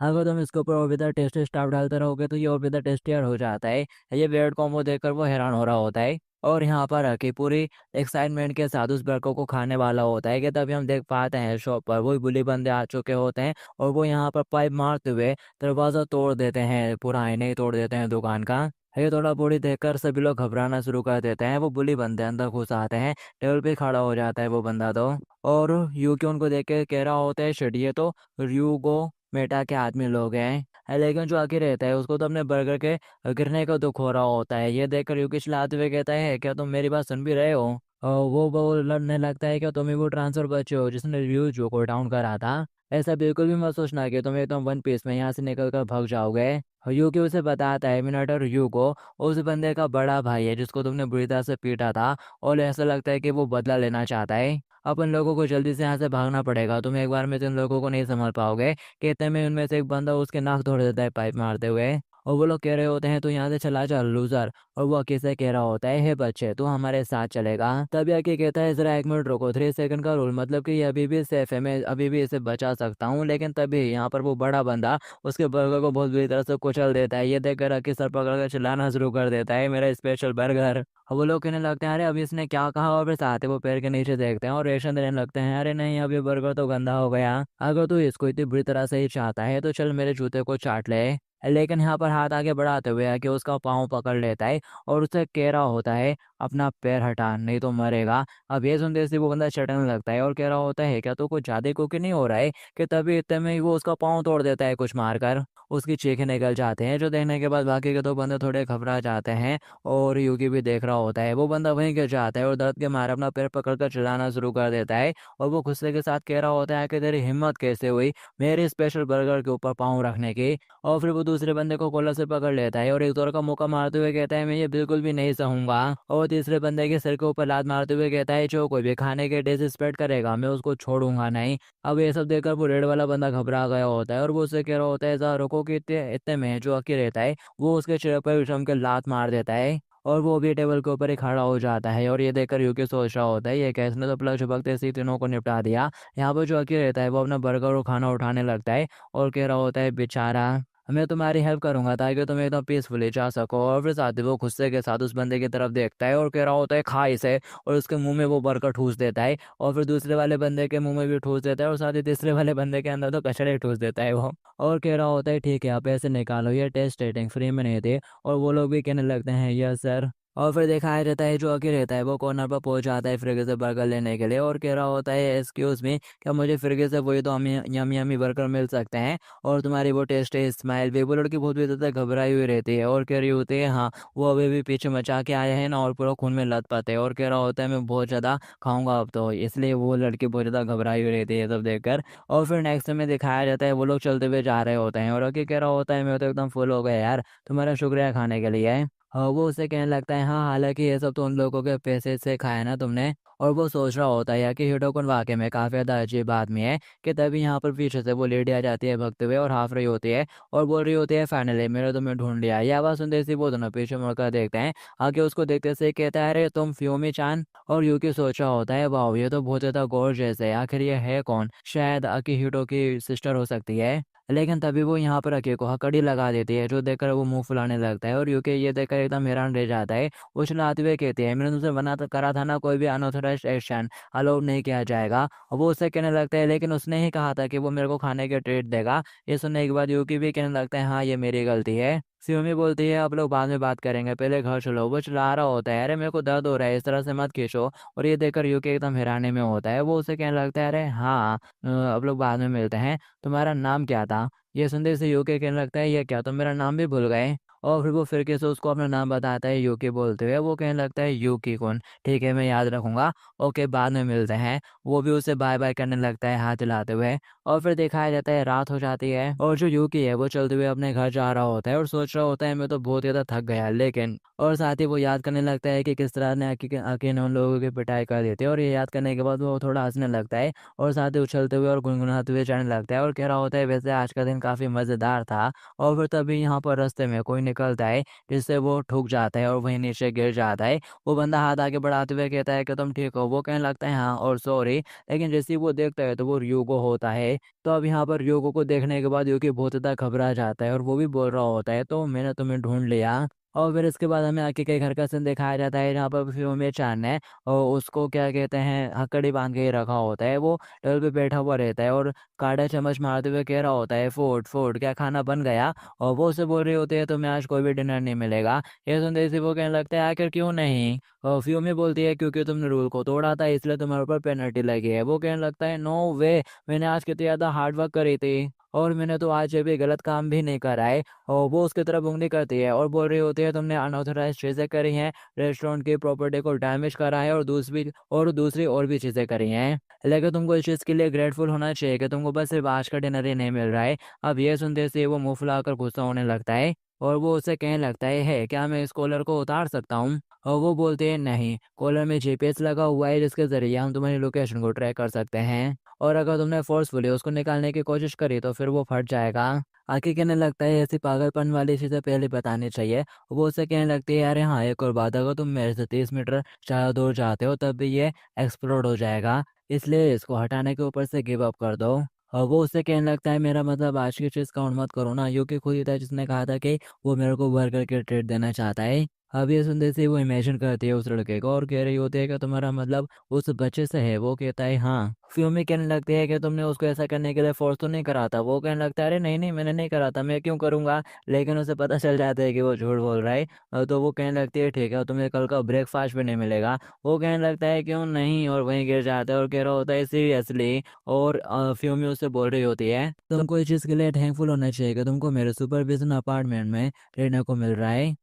[SPEAKER 1] अगर तुम इसके ऊपर और भी ज़्यादा टेस्टी स्टाफ डालते रहोगे तो ये और भी ज़्यादा टेस्टियर हो जाता है। ये वेird कॉम्बो देखकर वो हैरान हो रहा होता है। और यहाँ पर आके पूरी एक्साइटमेंट के साथ उस बर्गर को खाने वाला होता है कि तभी हम देख पाते हैं शॉप पर वही बुली बंदे आ चुके होते हैं। और वो यहाँ पर पाइप मारते हुए दरवाज़ा तोड़ देते हैं, पूरा आईना ही तोड़ देते हैं दुकान का। ये थोड़ा बूढ़ी देखकर सभी लोग घबराना शुरू कर देते हैं। वो बुली बंदे अंदर घुस आते हैं। टेबल पे खड़ा हो जाता है वो बंदा तो। और यूकी उनको देख के कह रहा होता है, शिट, ये तो र्यूगो मेटा के आदमी लोग हैं। लेकिन जो आगे रहता है उसको तो अपने बर्गर के गिरने का दुख हो रहा होता है। ये देखकर यूकी चिल्लाते हुए कहता है, क्या तुम मेरी बात सुन भी रहे हो? और वो लड़ने लगता है, क्या तुम ही वो ट्रांसफर बचे हो जिसने रिव्यू जो को डाउन करा था? ऐसा बिल्कुल भी मत सोचना कि तुम एकदम वन पीस में यहाँ से निकल कर भाग जाओगे। यूकी उसे बताता है, मिनटर यूको उस बंदे का बड़ा भाई है जिसको तुमने बुरी तरह से पीटा था। और ऐसा लगता है कि वो बदला लेना चाहता है। अपन लोगों को जल्दी से यहाँ से भागना पड़ेगा, तुम एक बार में तुम लोगों को नहीं संभाल पाओगे। कहते में उनमें से एक बंदा उसके नाक तोड़ देता है पाइप मारते हुए। और वो लोग कह रहे होते हैं, तो यहाँ से चला जा लूजर। और वो अकी से कह रहा होता है, हे बच्चे, तू हमारे साथ चलेगा? तभी अकी कहता है, जरा 1 मिनट रुको, 3 सेकंड का रूल, मतलब कि ये अभी भी सेफ है, मैं अभी भी इसे बचा सकता हूँ। लेकिन तभी यहाँ पर वो बड़ा बंदा उसके बर्गर को बहुत बुरी तरह से कुचल देता है। ये देखकर अकी सर पकड़ कर चिल्लाना शुरू कर देता है, मेरा स्पेशल बर्गर। और वो लोग कहने लगते हैं, अरे अभी इसने क्या कहा? और फिर साथ ही वो पैर के नीचे देखते हैं और रेशन देने लगते हैं, अरे नहीं, अब ये बर्गर तो गंदा हो गया। अगर तू इसको इतनी बुरी तरह से ही चाहता है तो चल मेरे जूते को चाट ले। लेकिन यहाँ पर हाथ आगे बढ़ाते हुए आके उसका पाँव पकड़ लेता है और उसे कह रहा होता है, अपना पैर हटा नहीं तो मरेगा। अब ये सुनते से वो बंदा चटने लगता है और कह रहा होता है, क्या तो कुछ ज्यादा कुकी नहीं हो रहा है? कि तभी इतने में ही वो उसका पाँव तोड़ देता है कुछ मारकर। उसकी चीखें निकल जाते हैं, जो देखने के बाद बाकी के दो बंदे थोड़े घबरा जाते हैं। और यूगी भी देख रहा होता है। वो बंदा वहीं गिर जाता है और दर्द के मारे अपना पैर पकड़कर चिल्लाना शुरू कर देता है। और वो गुस्से के साथ कह रहा होता है कि तेरी हिम्मत कैसे हुई मेरे स्पेशल बर्गर के ऊपर पाँव रखने की? और फिर वो दूसरे बंदे को कॉलर से पकड़ लेता है और एक जोर का मुक्का मारते हुए कहता है, मैं ये बिल्कुल भी नहीं सहूंगा। और तीसरे बंदे के सिर के ऊपर लात मारते हुए कहता है, जो कोई भी खाने के डिसरिस्पेक्ट करेगा मैं उसको छोड़ूंगा नहीं। अब ये सब देखकर वो रेड वाला बंदा घबरा गया होता है और वो उससे कह रहा होता है, जरा रुको। कि इतने इतने में जो अकी रहता है वो उसके चेहरे पर विषम के लात मार देता है। और वो भी टेबल के ऊपर ही खड़ा हो जाता है। और ये देखकर यूकी सोच रहा होता है, ये कैसे ने तो प्लग झपकते ऐसे ही तीनों को निपटा दिया। यहाँ पर जो अकी रहता है वो अपना बर्गर और खाना उठाने लगता है और कह रहा होता है, बेचारा, मैं तुम्हारी हेल्प करूंगा ताकि तुम एकदम पीसफुली जा सको। और फिर साथ ही वो गुस्से के साथ उस बंदे की तरफ देखता है और कह रहा होता है, खा इसे। और उसके मुंह में वो बर्गर ठूस देता है और फिर दूसरे वाले बंदे के मुंह में भी ठूस देता है और साथ ही तीसरे वाले बंदे के अंदर तो कचड़े ठूस देता है वो। और कह रहा होता है, ठीक है, आप पैसे निकालो, ये टेस्ट रेटिंग फ्री में नहीं थे। और वो लोग भी कहने लगते हैं, यस सर। और फिर दिखाया जाता है, जो अकी रहता है वो कॉर्नर पर पहुंच जाता है फ्रिज से बर्गर लेने के लिए और कह रहा होता है, एक्सक्यूज मी, क्या मुझे फ्रिज से वही तो यमी यमी बर्गर मिल सकते हैं? और तुम्हारी वो टेस्ट है स्माइल भी। वो लड़की बहुत भी ज़्यादा घबराई हुई रहती है और कह रही होती है, हाँ, वो अभी भी पीछे मचा के आया है ना और पूरा खून में लथपथ है। और कह रहा होता है, मैं बहुत ज़्यादा खाऊंगा अब तो। इसलिए वो लड़की बहुत ज़्यादा घबराई हुई रहती है सब देखकर। और फिर नेक्स्ट में दिखाया जाता है वो लोग चलते हुए जा रहे होते हैं और अकी कह रहा होता है, मैं तो एकदम फुल हो गया यार, तुम्हारा शुक्रिया खाने के लिए। वो उसे कहने लगता है, हाँ, हालाँकि ये सब तो उन लोगों के पैसे से खाया ना तुमने। और वो सोच रहा होता है कि हिडोकुन वाक़ई में काफ़ी ज़्यादा अजीब आदमी है कि तभी यहाँ पर पीछे से वो लेडी आ जाती है भगते हुए और हाँफ रही होती है और बोल रही होती है, फाइनली मैंने तुम्हें ढूँढ लिया। ये आवाज़ सुनते ही वो दोनों पीछे मुड़कर देखते हैं। आगे उसको देखते से कहता है, अरे तुम फ्यूमी-चान? और यूकी सोच रहा होता है, वाओ! ये तो बहुत ज़्यादा गॉर्जियस है, आखिर ये है कौन? शायद अकिहिटो की सिस्टर हो सकती है। लेकिन तभी वो यहाँ पर अकी को हथकड़ी लगा देती है, जो देखकर वो मुँह फुलाने लगता है और यूकी ये देखकर एकदम हैरान रह जाता है। वो चिल्लाते हुए कहती है, मैंने तुमसे मना तो करा था ना, कोई भी अनऑथराइज्ड एक्शन अलाउ नहीं किया जाएगा। और वो उससे कहने लगता है, लेकिन उसने ही कहा था कि वो मेरे को खाने के ट्रीट देगा। ये सुनने के बाद यूकी भी कहने लगता है, हाँ, ये मेरी गलती है। सियोमी बोलती है, अब लोग बाद में बात करेंगे, पहले घर चलो। वो चिल्ला रहा होता है, अरे मेरे को दर्द हो रहा है, इस तरह से मत खींचो। और ये देखकर यूकी एकदम हैरानी में होता है। वो उसे कहने लगता है, अरे हाँ, अब लोग बाद में मिलते हैं। तुम्हारा नाम क्या था? ये सुनते से यूकी कहने लगता है, ये क्या तुम मेरा नाम भी भूल गए? और फिर वो फिरके से उसको अपना नाम बताता है यूकी बोलते हुए। वो कहने लगता है, यूकी कौन? ठीक है, मैं याद रखूंगा। ओके, बाद में मिलते हैं। वो भी उसे बाय बाय करने लगता है हाथ हिलाते हुए। और फिर दिखाया जाता है रात हो जाती है और जो यूकी है वो चलते हुए अपने घर जा रहा होता है और सोच रहा होता है, मैं तो बहुत ज़्यादा थक गया। लेकिन और साथ ही वो याद करने लगता है कि किस तरह ने आके ने उन लोगों की पिटाई कर दी थी। और ये याद करने के बाद वो थोड़ा हंसने लगता है और साथ ही उछलते हुए और गुनगुनाते हुए जाने लगता है और कह रहा होता है, वैसे आज का दिन काफ़ी मज़ेदार था। और फिर तभी यहाँ पर रास्ते में कोई निकलता है, जिससे वो ठुक जाता है और वहीं नीचे गिर जाता है। वो बंदा हाथ आगे बढ़ाते हुए कहता है कि तुम ठीक हो? वो कहने लगता है, हाँ, और सॉरी। लेकिन जैसे ही वो देखता है तो वो ryugo होता है। तो अब यहाँ पर ryugo को देखने के बाद यूकी बहुत ज़्यादा घबरा जाता है और वो भी बोल रहा होता है, तो मैंने तुम्हें ढूँढ लिया। और फिर इसके बाद हमें आके के घर का सीन दिखाया जाता है, जहाँ पर फ्यूमी-चान ने और उसको क्या कहते हैं, हथकड़ी बाँध के ही रखा होता है। वो टेबल पे बैठा हुआ रहता है और काढ़ा चम्मच मारते हुए कह रहा होता है, फूड फूड, क्या खाना बन गया? और वो उससे बोल रही होती है, तुम्हें आज कोई भी डिनर नहीं मिलेगा। ये सुनते ही वो कहने लगता है, आखिर क्यों नहीं? फ्यूमी बोलती है, क्योंकि तुमने रूल को तोड़ा था, इसलिए तुम्हारे ऊपर पेनल्टी लगी है। वो कहने लगता है, नो वे, मैंने आज कितनी ज़्यादा हार्ड वर्क करी थी और मैंने तो आज ये भी गलत काम भी नहीं करा है। और वो उसकी तरफ उंगली करती है और बोल रही होती है, तुमने अनऑथराइज्ड चीज़ें करी हैं, रेस्टोरेंट की प्रॉपर्टी को डैमेज करा है और दूसरी और भी चीज़ें करी हैं। लेकिन तुमको इस चीज़ के लिए ग्रेटफुल होना चाहिए कि तुमको बस सिर्फ आज का डिनर ही नहीं मिल रहा है। अब ये सुनते से वो मुँह फुलाकर गुस्सा होने लगता है और वो उसे कहने लगता है, क्या मैं इस कॉलर को उतार सकता हूँ? और वो बोलते हैं, नहीं, कॉलर में जीपीएस लगा हुआ है, जिसके ज़रिए हम तुम्हारी लोकेशन को ट्रैक कर सकते हैं और अगर तुमने फोर्सफुली उसको निकालने की कोशिश करी तो फिर वो फट जाएगा। आके कहने लगता है, ऐसी पागलपन वाली चीज़ें पहले बतानी चाहिए। वो उससे कहने लगती है, अरे हाँ, एक और बात, अगर तुम मेरे से 30 मीटर ज़्यादा दूर जाते हो तब भी ये एक्सप्लोड हो जाएगा, इसलिए इसको हटाने के ऊपर से गिव अप कर दो। और वो उससे कहने लगता है, मेरा मतलब आज की चीज़ काउंट मत करो ना, यूँ कि खुद ही था जिसने कहा था कि वो मेरे को बर्गर की ट्रीट देना चाहता है। अब ये सुनते से वो इमेजिन करती है उस लड़के को और कह रही होती है कि तुम्हारा मतलब उस बच्चे से है? वो कहता है, हाँ। फ्यूमी कहने लगती है कि तुमने उसको ऐसा करने के लिए फोर्स तो नहीं करा था? वो कहने लगता है, अरे नहीं नहीं, मैंने नहीं करा था, मैं क्यों करूँगा? लेकिन उसे पता चल जाता है कि वो झूठ बोल रहा है। तो वो कहने लगती है, ठीक है, तुम्हें कल का ब्रेकफास्ट भी नहीं मिलेगा। वो कहने लगता है, क्यों नहीं? और वहीं गिर जाता है और कह रहा होता है, सीरियसली? और फ्यूमी उससे बोल रही होती है, तुमको इस चीज़ के लिए थैंकफुल होना चाहिए कि तुमको मेरे सुपरविजन अपार्टमेंट में रहने को मिल रहा है।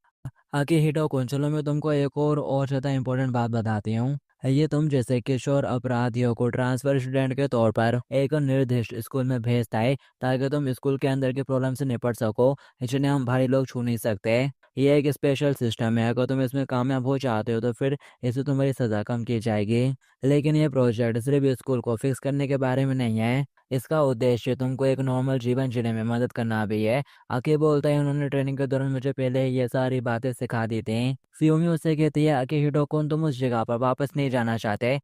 [SPEAKER 1] आकिहिटो-कुन, चलो मैं तुमको एक और ज़्यादा इम्पोर्टेंट बात बताती हूँ। ये तुम जैसे किशोर अपराधियों को ट्रांसफर स्टूडेंट के तौर पर एक निर्दिष्ट स्कूल में भेजता है ताकि तुम स्कूल के अंदर के प्रॉब्लम से निपट सको, जिन्हें हम भारी लोग छू नहीं सकते। ये एक स्पेशल सिस्टम है, अगर तुम इसमें कामयाब हो जाते हो तो फिर इससे तुम्हारी सज़ा कम की जाएगी। लेकिन ये प्रोजेक्ट सिर्फ स्कूल को फिक्स करने के बारे में नहीं है, इसका उद्देश्य तुमको एक नॉर्मल जीवन जीने में मदद करना भी है। आके बोलता है, उन्होंने ट्रेनिंग के दौरान मुझे पहले ही ये सारी बातें सिखा दी थी। फ्यूमी उससे कहती है, आकिहिटो-कुन, तुम उस जगह पर वापस नहीं जाना चाहते,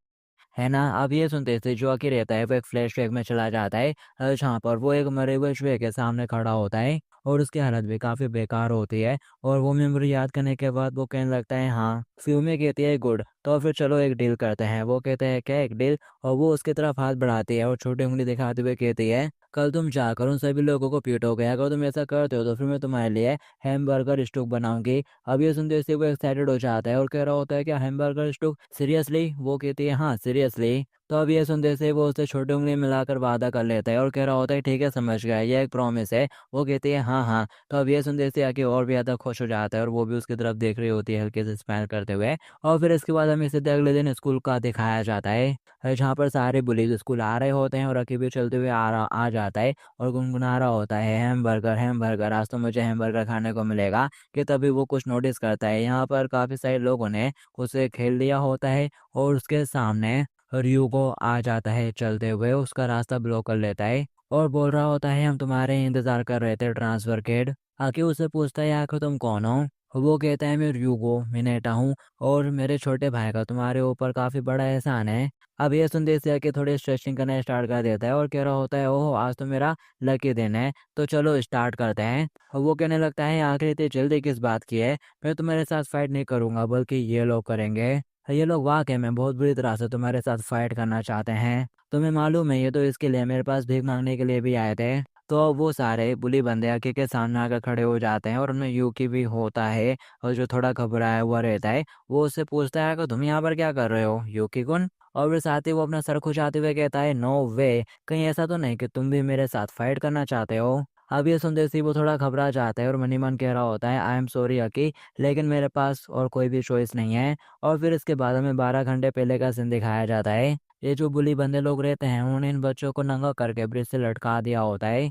[SPEAKER 1] है ना? अब ये सुनते से जो आके रहता है वो एक फ्लैशबैक में चला जाता है, जहाँ पर वो एक मरे हुए चूहे के सामने खड़ा होता है और उसकी हालत भी काफ़ी बेकार होती है और वो मेमोरी याद करने के बाद वो कहने लगता है, हाँ। फ्यूमी कहती है, गुड, तो फिर चलो एक डील करते हैं। वो कहते हैं, क्या एक डील? और वो उसकी तरफ हाथ बढ़ाती है और छोटी उंगली दिखाते हुए कहती है, कल तुम जाकर उन सभी लोगों को पीटोगे, अगर तुम ऐसा करते हो तो फिर मैं तुम्हारे लिए हैमबर्गर स्टूप बनाऊंगी। अब ये सुनते से वो एक्साइटेड हो जाता है और कह रहा होता है, क्या हैमबर्गर स्टूप? सीरियसली? वो कहती है, हाँ, सीरियसली। तो अब ये सुनते से वो उससे छोटी उंगली मिलाकर वादा कर लेता है और कह रहा होता है ठीक है समझ गया, ये एक प्रॉमिस है। वो कहती है हाँ हाँ। तो अब ये सुनते से आके और भी ज़्यादा खुश हो जाता है और वो भी उसकी तरफ देख रही होती है हल्के से स्माइल करते हुए। और फिर इसके बाद हमें सीधे अगले दिन स्कूल का दिखाया जाता है, जहाँ पर सारे बुलीज स्कूल आ रहे होते हैं और अकी भी चलते हुए आ जाता है और गुनगुना रहा होता है हैमबर्गर हैमबर्गर, आज तो मुझे हैमबर्गर खाने को मिलेगा। कि तभी वो कुछ नोटिस करता है, यहाँ पर काफ़ी सारे लोगों ने उसे खेल लिया होता है और उसके सामने र्यूगो आ जाता है चलते हुए, उसका रास्ता ब्लॉक कर लेता है और बोल रहा होता है हम तुम्हारे इंतजार कर रहे थे ट्रांसफर किड। आके उससे पूछता है आखिर तुम कौन हो। वो कहता है मैं र्यूगो मिनेटा हूँ और मेरे छोटे भाई का तुम्हारे ऊपर काफ़ी बड़ा एहसान है। अब ये सुनते से आके थोड़ी स्ट्रेचिंग करना स्टार्ट कर देता है और कह रहा होता है ओह आज तो मेरा लकी दिन है, तो चलो स्टार्ट करते हैं। और वो कहने लगता है आखिर इतनी जल्दी किस बात की है, मैं तुम्हारे साथ फाइट नहीं करूंगा बल्कि ये लोग करेंगे। ये लोग वाकई में बहुत बुरी तरह से तुम्हारे साथ फाइट करना चाहते हैं, तुम्हें मालूम है ये तो इसके लिए मेरे पास भीख मांगने के लिए भी आए थे। तो अब वो सारे बुली बंदे आके के सामने आकर खड़े हो जाते हैं और उनमें यूकी भी होता है और जो थोड़ा घबराया हुआ रहता है वो उससे पूछता है कि तुम यहाँ पर क्या कर रहे हो यूकी कुन। और फिर साथ ही वो अपना सर खुजाते हुए कहता है नो वे, कहीं ऐसा तो नहीं कि तुम भी मेरे साथ फाइट करना चाहते हो। अब ये सुनते ही वो थोड़ा घबरा जाता है और मनी मन कह रहा होता है आई एम सॉरी अकी, लेकिन मेरे पास और कोई भी चॉइस नहीं है। और फिर इसके बाद हमें 12 घंटे पहले का सीन दिखाया जाता है। ये जो बुली बंदे लोग रहते हैं उन्होंने इन बच्चों को नंगा करके ब्रिज से लटका दिया होता है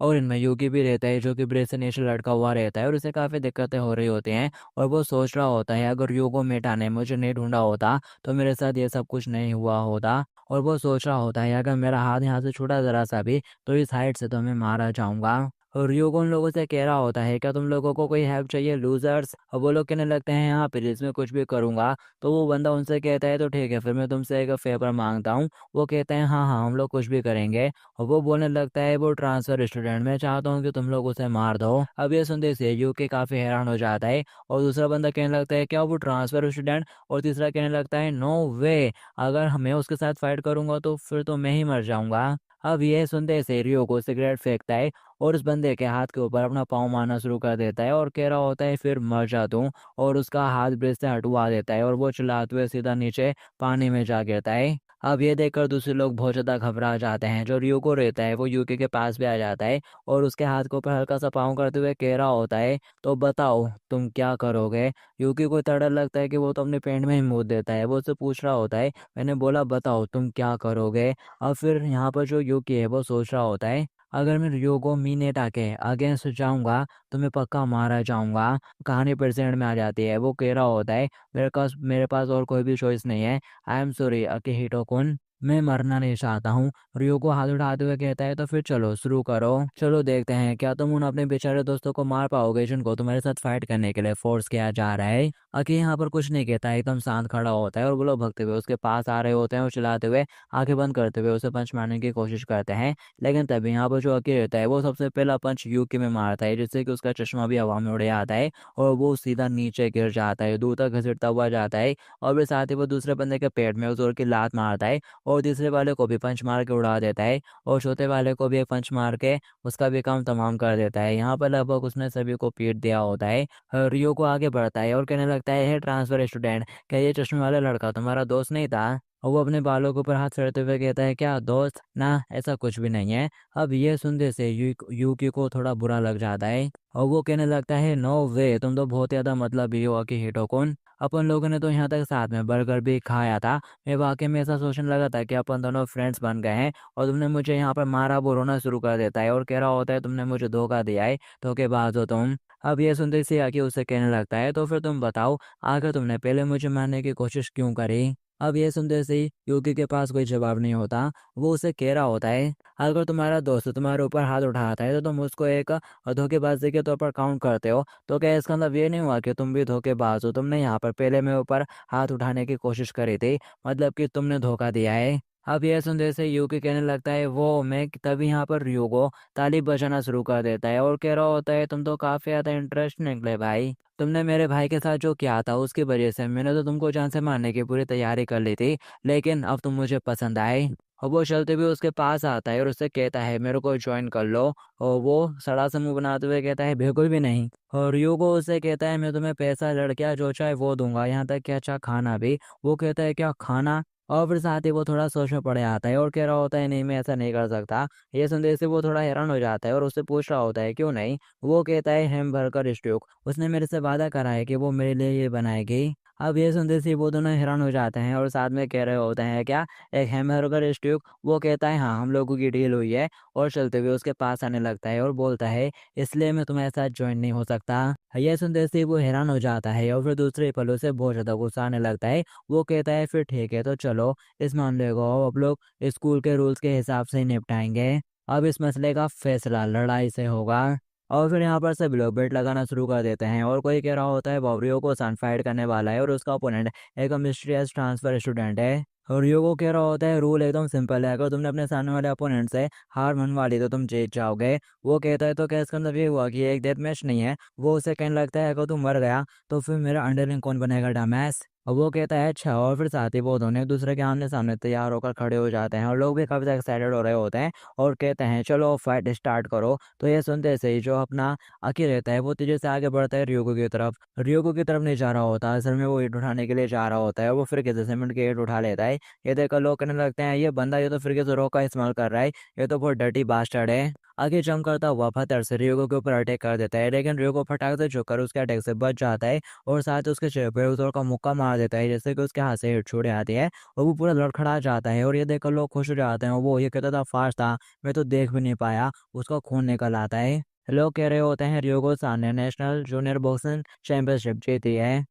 [SPEAKER 1] और इनमें युगी भी रहता है जो कि ब्रिज से नीचे लटका हुआ रहता है और उसे काफ़ी दिक्कतें हो रही होती हैं। और वो सोच रहा होता है अगर युगो मेटा ने मुझे नहीं ढूंढा होता तो मेरे साथ ये सब कुछ नहीं हुआ होता। और वो सोच रहा होता है अगर मेरा हाथ यहाँ से छूटा ज़रा सा भी तो इस हाइट से तो मैं मारा जाऊंगा। और र्यूगो उन लोगों से कह रहा होता है क्या तुम लोगों को कोई हेल्प चाहिए लूजर्स। और वो लोग कहने लगते हैं हाँ प्लीज मैं कुछ भी करूंगा। तो वो बंदा उनसे कहता है तो ठीक है फिर मैं तुमसे एक फेवर मांगता हूँ। वो कहते हैं हाँ हाँ हम लोग कुछ भी करेंगे। और वो बोलने लगता है वो ट्रांसफर स्टूडेंट, मैं चाहता हूँ कि तुम लोग उसे मार दो। अब ये सुनते से यूके काफी हैरान हो जाता है और दूसरा बंदा कहने लगता है क्या वो ट्रांसफर स्टूडेंट, और तीसरा कहने लगता है नो वे, अगर मैं उसके साथ फाइट करूंगा तो फिर तो मैं ही मर जाऊंगा। अब ये सुनते से रियो को सिगरेट फेंकता है और उस बंदे के हाथ के ऊपर अपना पाँव मारना शुरू कर देता है और कह रहा होता है फिर मर जा तू। और उसका हाथ ब्रिज से हटवा देता है और वो चिल्लाते हुए सीधा नीचे पानी में जा गिरता है। अब ये देखकर दूसरे लोग बहुत ज़्यादा घबरा जाते हैं। जो र्यूको रहता है वो यूकी के पास भी आ जाता है और उसके हाथ के ऊपर हल्का सा पाँव करते हुए कह रहा होता है तो बताओ तुम क्या करोगे। यूकी को इतना डर लगता है कि वो तो अपने पेंट में ही मूत देता है। वो उससे पूछ रहा होता है मैंने बोला बताओ तुम क्या करोगे। और फिर यहाँ पर जो यूकी है वो सोच रहा होता है अगर मैं र्यूगो मीनेटा के अगेंस्ट जाऊंगा तो मैं पक्का मारा जाऊंगा। कहानी प्रेजेंट में आ जाती है। वो कह रहा होता है मेरे पास और कोई भी चॉइस नहीं है, आई एम सॉरी अकिहिटो कुन, मैं मरना नहीं चाहता हूँ। रियो को हाथ उठाते हुए कहता है तो फिर चलो शुरू करो, चलो देखते हैं क्या तुम उन अपने बेचारे दोस्तों को मार पाओगे जिनको तुम्हारे साथ फाइट करने के लिए फोर्स किया जा रहा है। अकी यहाँ पर कुछ नहीं कहता है, एकदम शांत खड़ा होता है और वो लोग भगते हुए उसके पास आ रहे होते हैं और चिल्लाते हुए आंखें बंद करते हुए उसे पंच मारने की कोशिश करते हैं। लेकिन तभी यहाँ पर जो अकी रहता है वो सबसे पहला पंच यूकी में मारता है जिससे कि उसका चश्मा भी हवा में उड़ जाता है और वो सीधा नीचे गिर जाता है, दूर तक घसीटता हुआ जाता है। और फिर साथ ही वो दूसरे बंदे के पेट में जोर की लात मारता है और तीसरे वाले को भी पंच मार के उड़ा देता है और चौथे वाले को भी एक पंच मार के उसका भी काम तमाम कर देता है। यहाँ पर लगभग उसने सभी को पीट दिया होता है। रियो को आगे बढ़ता है और कहने लगता है ट्रांसफर स्टूडेंट, क्या ये चश्मे वाला लड़का तुम्हारा दोस्त नहीं था। और वो अपने बालों के ऊपर हाथ फेरते हुए कहता है क्या दोस्त, ना ऐसा कुछ भी नहीं है। अब ये सुनते से यूकी को थोड़ा बुरा लग जाता है और वो कहने लगता है नो वे, तुम तो बहुत ज़्यादा मतलब ही हो कि हिटोकुन, अपन लोगों ने तो यहाँ तक साथ में बर्गर भी खाया था। मैं वाकई में ऐसा सोचने लगा था कि अपन दोनों फ्रेंड्स बन गए हैं और तुमने मुझे यहाँ पर मारा, वो रोना शुरू कर देता है और कह रहा होता है तुमने मुझे धोखा दिया है, धोखेबाज हो तुम। अब ये सुनते से आके उसे कहने लगता है तो फिर तुम बताओ आखिर तुमने पहले मुझे मारने की कोशिश क्यों करी। अब ये सुनते से ही यूकी के पास कोई जवाब नहीं होता। वो उसे कह रहा होता है अगर तुम्हारा दोस्त तुम्हारे ऊपर हाथ उठाता है तो तुम उसको एक धोखेबाजी के तौर पर काउंट करते हो, तो क्या इसका मतलब ये नहीं हुआ कि तुम भी धोखेबाज हो, तुमने यहाँ पर पहले मेरे ऊपर हाथ उठाने की कोशिश करी थी, मतलब कि तुमने धोखा दिया है। अब यह सुनते से यूकी कहने लगता है वो मैं, तभी यहाँ पर र्यूगो ताली बजाना शुरू कर देता है और कह रहा होता है तुम तो काफी ज्यादा इंटरेस्ट निकले भाई, तुमने मेरे भाई के साथ जो किया था उसकी वजह से मैंने तो तुमको जान से मारने की पूरी तैयारी कर ली थी, लेकिन अब तुम मुझे पसंद आए। और वो चलते हुए उसके पास आता है और उससे कहता है मेरे को ज्वाइन कर लो। और वो सड़ा सा मुंह बनाते हुए कहता है बिल्कुल भी नहीं। और यूगो उससे कहता है मैं तुम्हें पैसा लड़कियां जो चाहे वो दूंगा, यहाँ तक कि अच्छा खाना भी। वो कहता है क्या खाना, और फिर साथ ही वो थोड़ा सोच में पड़ जाता है और कह रहा होता है नहीं मैं ऐसा नहीं कर सकता। ये सुनते से वो थोड़ा हैरान हो जाता है और उससे पूछ रहा होता है क्यों नहीं? वो कहता है हैमबर्गर स्ट्यूक, उसने मेरे से वादा करा है कि वो मेरे लिए ये बनाएगी। अब ये सुनते से वो दोनों हैरान हो जाते हैं और साथ में कह रहे होते हैं क्या, एक हैमबर्गर स्ट्यूक? वो कहता है हाँ हम लोगों की डील हुई है। और चलते हुए उसके पास आने लगता है और बोलता है इसलिए मैं तुम्हारे साथ ज्वाइन नहीं हो सकता। ये सुनते से वो हैरान हो जाता है और फिर दूसरे पल उसे बहुत ज़्यादा गुस्सा आने लगता है। वो कहता है फिर ठीक है तो चलो इस मामले को अब लोग स्कूल के रूल्स के हिसाब से ही निपटाएंगे। अब इस मसले का फैसला लड़ाई से होगा। और फिर यहाँ पर सभी लोग बेट लगाना शुरू कर देते हैं और कोई कह रहा होता है बॉबरियो को सनफाइड करने वाला है और उसका ओपोनेंट एक मिस्टीरियस ट्रांसफर स्टूडेंट है। और रियो को कह रहा होता है रूल एकदम सिंपल है, अगर तुमने अपने सामने वाले अपोनेंट से हार मनवा ली तो तुम जीत जाओगे। वो कहता है तो क्या इसका मतलब ये हुआ कि ये एक डेथ मैच नहीं है? वो उसे कहने लगता है अगर तुम मर गया तो फिर मेरा अंडरलिंग कौन बनेगा डमैस? और वो कहता है अच्छा। और फिर साथ ही वो दोनों एक दूसरे के आमने सामने तैयार होकर खड़े हो जाते हैं और लोग भी काफी एक्साइटेड हो रहे होते हैं और कहते हैं चलो फाइट स्टार्ट करो। तो ये सुनते से ही जो अपना अकी रहता है वो तेजी से आगे बढ़ता है रियोको की तरफ। रियोको की तरफ नहीं जा रहा होता, असल में वो ईंट उठाने के लिए जा रहा होता है। वो फिर किसी सीमेंट की ईंट उठा लेता है। ये देखकर लोग कहने लगते हैं ये बंदा ये तो फिर किसी रॉक का इस्तेमाल कर रहा है, ये तो बहुत डर्टी बास्टर्ड है। आगे जंप करता हुआ पत्थर से रियोको के ऊपर अटैक कर देता है, लेकिन रियोको फटाक से झुककर उसके अटैक से बच जाता है और साथ ही उसके चेहरे पर जोर का मुक्का मार देता है जिससे कि उसके हाथ से हिट छूट आती है और वो पूरा लड़खड़ा जाता है। और ये देखकर लोग खुश हो जाते हैं और वो ये कहता था फास्ट था, मैं तो देख भी नहीं पाया, उसका खून निकल आता है। लोग कह रहे होते हैं रियोको सान ने नेशनल जूनियर बॉक्सिंग चैंपियनशिप जीती है।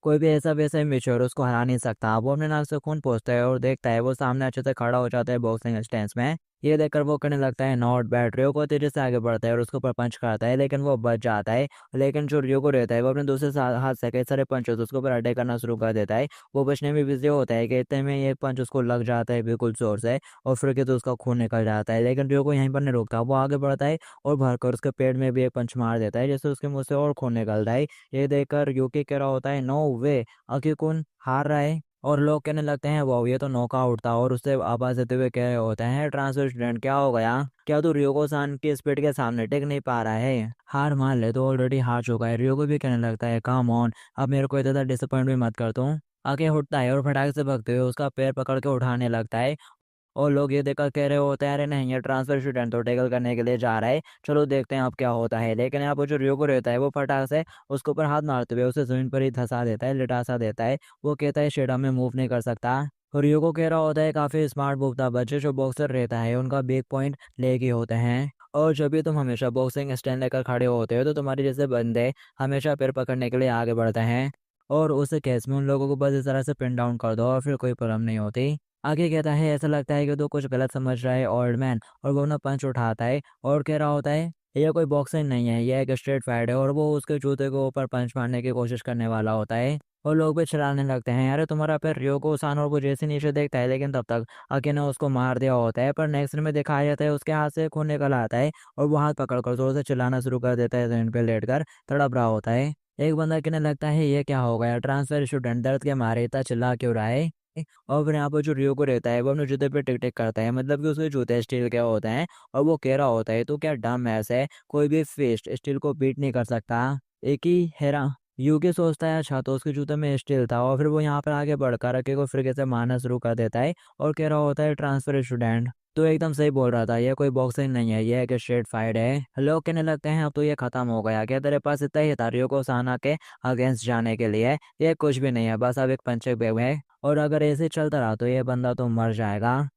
[SPEAKER 1] कोई भी ऐसा वैसा इमेच्योर उसको हरा नहीं सकता। वो अपने नाक से खून पोंछता है और देखता है वो सामने अच्छे से खड़ा हो जाता है बॉक्सिंग स्टैंस में। ये देखकर वो कहने लगता है नॉट बैड। रियो को तेजी से आगे बढ़ता है और उसके ऊपर पंच करता है लेकिन वो बच जाता है। लेकिन जो रियो को रहता है वो अपने दूसरे हाथ से कई सारे पंचेस उसके ऊपर अटैक करना शुरू कर देता है। वो बचने में बिजी होता है कि इतने में एक पंच उसको लग जाता है बिल्कुल जोर से और फिर के तो उसका खून निकल जाता है। लेकिन रियो को यहीं पर नहीं रोकता, वो आगे बढ़ता है और भरकर उसके पेट में भी एक पंच मार देता है जिससे उसके मुंह से और खून निकलता है। ये देखकर यूकी कह रहा होता है नो वे, अकीकुन हार रहा है। और लोग कहने लगते हैं वाह ये तो नॉकआउट था और उससे आवाज देते हुए कह रहे होते हैं ट्रांसफर स्टूडेंट क्या हो गया, क्या तू रियोको सान की स्पीड के सामने टिक नहीं पा रहा है? हार मान ले, तो ऑलरेडी हार चुका है। रियोको भी कहने लगता है कम ऑन, अब मेरे को इतना डिसअपॉइंट भी मत कर तू। आगे उठता है और फटाक से भगते हुए उसका पैर पकड़ के उठाने लगता है। और लोग ये देखकर कह रहे होते हैं अरे नहीं ये ट्रांसफर स्टूडेंट तो टैकल करने के लिए जा रहा है, चलो देखते हैं अब क्या होता है। लेकिन यहाँ पर जो रियोको रहता है वो फटाक से उसके ऊपर हाथ मारते हुए उसे जमीन पर ही धंसा देता है, लिटा सा देता है। वो कहता है शेडा में मूव नहीं कर सकता। और रियोको कह रहा होता है काफी स्मार्ट मूव था, बच्चे जो बॉक्सर रहता है उनका बिग पॉइंट लेके होते हैं। और जब भी तुम हमेशा बॉक्सिंग स्टैंड लेकर खड़े होते हो तो तुम्हारे जैसे बंदे हमेशा पैर पकड़ने के लिए आगे बढ़ते हैं। और उस केस में उन लोगों को बस इस तरह से पिन डाउन कर दो और फिर कोई प्रॉब्लम नहीं होती। आगे कहता है ऐसा लगता है कि तू कुछ गलत समझ रहा है ओल्ड मैन। और वो ना पंच उठाता है और कह रहा होता है ये कोई बॉक्सिंग नहीं है, ये एक स्ट्रेट फाइट है। और वो उसके जूते के ऊपर पंच मारने की कोशिश करने वाला होता है। और लोग भी चिल्लाने लगते हैं अरे तुम्हारा पैर रियोको सान और वो जैसे नीचे देखता है लेकिन तब तक अके ने उसको मार दिया होता है। पर नेक्स्ट में दिखाया जाता है उसके हाथ से खून निकल आता है और वो हाथ पकड़कर जोर से चिल्लाना शुरू कर देता है, जमीन पे लेटकर तड़प रहा होता है। एक बंदा कहने लगता है ये क्या हो गया, ट्रांसफर स्टूडेंट दर्द के मारे इतना चिल्ला क्यों रहा है? और फिर यहाँ पर जो रियो को रहता है वो अपने जूते पे टिक टिक करता है, मतलब कि उसके जूते स्टील के होते हैं। और वो कह रहा होता है तो क्या डम ऐसे कोई भी फिस्ट स्टील को बीट नहीं कर सकता? एक ही हेरा यूके सोचता है अच्छा तो उसके जूते में स्टील था। और फिर वो यहाँ पर आगे बढ़कर रखे को फिर से मारना शुरू कर देता है और कह रहा होता है ट्रांसफर स्टूडेंट तो एकदम सही बोल रहा था, ये कोई बॉक्सिंग नहीं है, ये एक स्ट्रेट फाइट है। लोग कहने लगते हैं अब तो ये खत्म हो गया, क्या तेरे पास इतना ही था रियो को साना के अगेंस्ट जाने के लिए? ये कुछ भी नहीं है, बस अब एक पंचे बैग है। और अगर ऐसे चलता रहा तो ये बंदा तो मर जाएगा।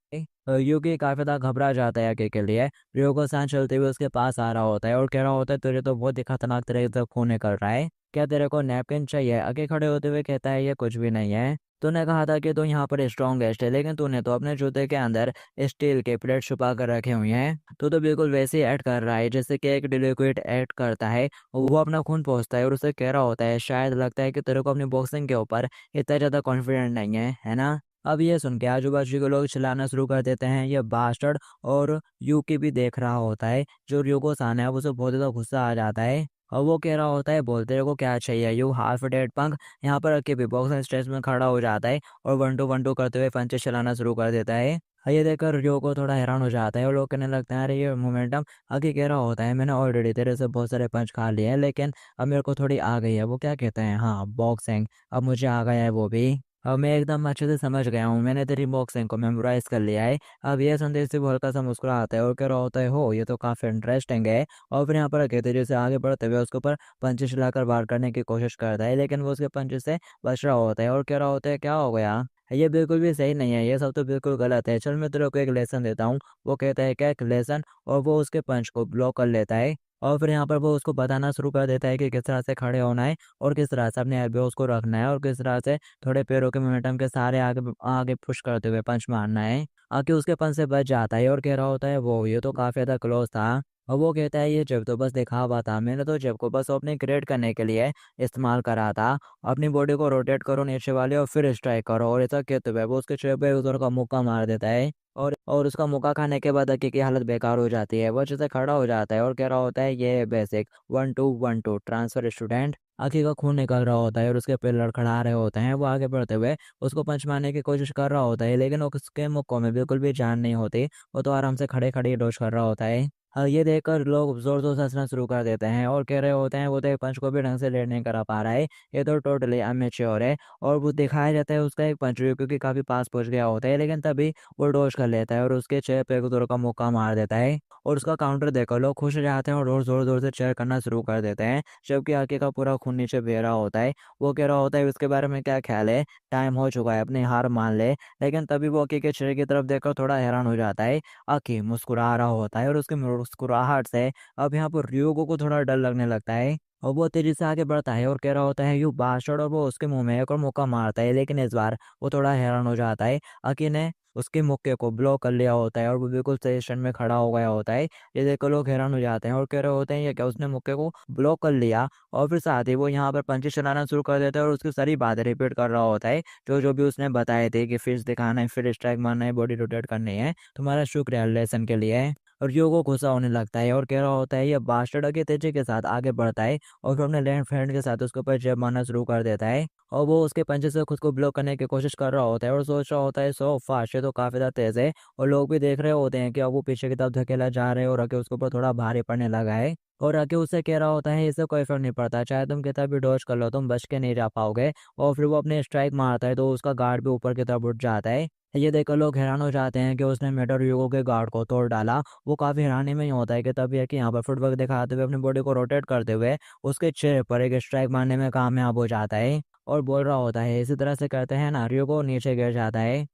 [SPEAKER 1] यूकी काफी ज्यादा घबरा जाता है आगे के लिए। रियो को सांस चलते हुए उसके पास आ रहा होता है और कह रहा होता है तुझे तो बहुत ही खतरनाक तरीके से खून निकल रहा है, क्या तेरे को नैपकिन चाहिए? आगे खड़े होते हुए कहता है ये कुछ भी नहीं है, तूने कहा था कि तू यहाँ पर स्ट्रॉन्गेस्ट है लेकिन तूने तो अपने जूते के अंदर स्टील के प्लेट छुपा कर रखे हुए हैं। तू तो बिल्कुल वैसे ही ऐड कर रहा है जैसे कि एक लिक्विड ऐड करता है, वो अपना खून पहुंचता है। और उसे कह रहा होता है शायद लगता है कि तेरे को अपनी बॉक्सिंग के ऊपर इतना ज्यादा कॉन्फिडेंट नहीं है ना? अब ये सुन के आजू बाजू के लोग चिल्लाना शुरू कर देते हैं ये बास्टर्ड। और यूकी भी देख रहा होता है, जो र्यूको सान है उसे बहुत ज्यादा गुस्सा आ जाता है। और वो कह रहा होता है बोलते तेरे को क्या चाहिए यू हाफ डेड पंक। यहाँ पर रखे भी बॉक्सिंग स्टेज में खड़ा हो जाता है और वन टू करते हुए पंचे चलाना शुरू कर देता है। ये देखकर रियो को थोड़ा हैरान हो जाता है और लोग कहने लगते हैं अरे ये मोमेंटम। आगे कह रहा होता है मैंने ऑलरेडी तेरे से बहुत सारे पंच खा लिए हैं लेकिन अब मेरे को थोड़ी आ गई है, वो क्या कहते हैं हाँ बॉक्सिंग, अब मुझे आ गया है वो भी। मैं एकदम अच्छे से समझ गया हूँ, मैंने तेरी बॉक्सिंग को मेमोराइज कर लिया है। अब ये संदेश से वो हल्का सा मुस्कुराता है और कह रहा होता है, हो ये तो काफ़ी इंटरेस्टिंग है। और फिर यहाँ पर कहते जैसे आगे बढ़ते हुए उसके ऊपर पंचेस चलाकर वार करने की कोशिश करता है, लेकिन वो उसके पंचेस से बच रहा होता है और कह रहा होता है, क्या हो गया? ये बिल्कुल भी सही नहीं है, ये सब तो बिल्कुल गलत है। चल मैं तेरे को एक लेसन देता हूँ। वो कहता है, क्या एक लेसन? और वो उसके पंच को ब्लॉक कर लेता है। और फिर यहाँ पर वो उसको बताना शुरू कर देता है कि किस तरह से खड़े होना है और किस तरह से अपने एल्बोस को रखना है और किस तरह से थोड़े पैरों के मोमेंटम के सहारे आगे आगे पुश करते हुए पंच मारना है। आके उसके पंच से बच जाता है और कह रहा होता है, वो ये तो काफ़ी ज़्यादा क्लोज था। और वो कहता है, ये जब तो बस दिखावा था, मैंने तो जब को बस अपने क्रिएट करने के लिए इस्तेमाल करा था। अपनी बॉडी को रोटेट करो नीचे वाले और फिर स्ट्राइक करो। और ऐसा कहते हुए वो उसके चेहरे पे उधर का मुक्का मार देता है। और उसका मुक्का खाने के बाद अकी की हालत बेकार हो जाती है। वो अच्छे से खड़ा हो जाता है और कह रहा होता है, ये बेसिक 1 2 1 2 ट्रांसफर स्टूडेंट। आखिर का खून निकल रहा होता है और उसके पैर लड़खड़ा रहे होते हैं। वो आगे बढ़ते हुए उसको पंच मारने की कोशिश कर रहा होता है, लेकिन उसके मुक्कों में बिल्कुल भी जान नहीं होती। वो तो आराम से खड़े खड़े डोज कर रहा होता है। ये देखकर लोग जोर जोर से हंसना शुरू कर देते हैं और कह रहे होते हैं, वो तो एक पंच को भी ढंग से लेट नहीं करा पा रहा है, ये तो टोटली अमेच्योर है। और वो दिखाया जाता है उसका एक पंच क्योंकि काफी पास पहुंच गया होता है, लेकिन तभी वो डोज कर लेता है और उसके चेहरे पे एक जोर का मुक्का मार देता है। और उसका काउंटर देखकर लोग खुश हो जाते हैं और और जोर जोर से चेयर करना शुरू कर देते हैं, जबकि आके का पूरा खून नीचे बह रहा होता है। वो कह रहा होता है, इसके बारे में क्या ख्याल है? टाइम हो चुका है, अपनी हार मान ले। लेकिन तभी वो आके के चेहरे की तरफ देखकर थोड़ा हैरान हो जाता है। आके मुस्कुरा रहा होता है और उसकी मुस्कुराहट से अब यहाँ पर रियोगो को थोड़ा डर लगने लगता है। और वो तेजी से आगे बढ़ता है और कह रहा होता है, यू बास्टर्ड। और वो उसके मुंह में एक और मुक्का मारता है, लेकिन इस बार वो थोड़ा हैरान हो जाता है। अकी ने उसके मुक्के को ब्लॉक कर लिया होता है और वो बिल्कुल सही स्टैंड में खड़ा हो गया होता है। ये देखकर लोग हैरान हो जाते हैं और कह रहे होते हैं, ये क्या उसने मुक्के को ब्लॉक कर लिया? और फिर साथ ही वो यहाँ पर पंचे चलाना शुरू कर देता है और उसकी सारी बातें रिपीट कर रहा होता है, जो जो भी उसने बताए थे कि फिर दिखाना है, फिर स्ट्राइक मारना है, बॉडी रोटेट करनी है। तुम्हारा शुक्रिया लेसन के लिए। और योगो गुस्सा होने लगता है और कह रहा होता है, ये बास्टर्ड के तेजी के साथ आगे बढ़ता है और फिर अपने लैंड फ्रेंड के साथ उसके ऊपर जब मारना शुरू कर देता है। और वो उसके पंचे से खुद को ब्लॉक करने की कोशिश कर रहा होता है और सोच रहा होता है, सो फास्ट है तो काफी ज्यादा तेज है। और लोग भी देख रहे होते हैं कि अब वो पीछे की तरफ धकेला जा रहे हैं और आके उसके ऊपर थोड़ा भारी पड़ने लगा है। और आके उससे कह रहा होता है, इससे कोई फर्क नहीं पड़ता, चाहे तुम कितना भी डॉज कर लो, तुम बच के नहीं जा पाओगे। और फिर वो अपने स्ट्राइक मारता है तो उसका गार्ड भी ऊपर की तरफ उठ जाता है। ये देखकर लोग हैरान हो जाते हैं कि उसने मेटर यूगो के गार्ड को तोड़ डाला। वो काफी हैरानी में ही होता है कि तभी है कि यहाँ पर फुटवर्क दिखाते हुए अपनी बॉडी को रोटेट करते हुए उसके चेहरे पर एक स्ट्राइक मारने में कामयाब हो जाता है। और बोल रहा होता है, इसी तरह से करते हैं ना, र्यूगो नीचे गिर जाता है।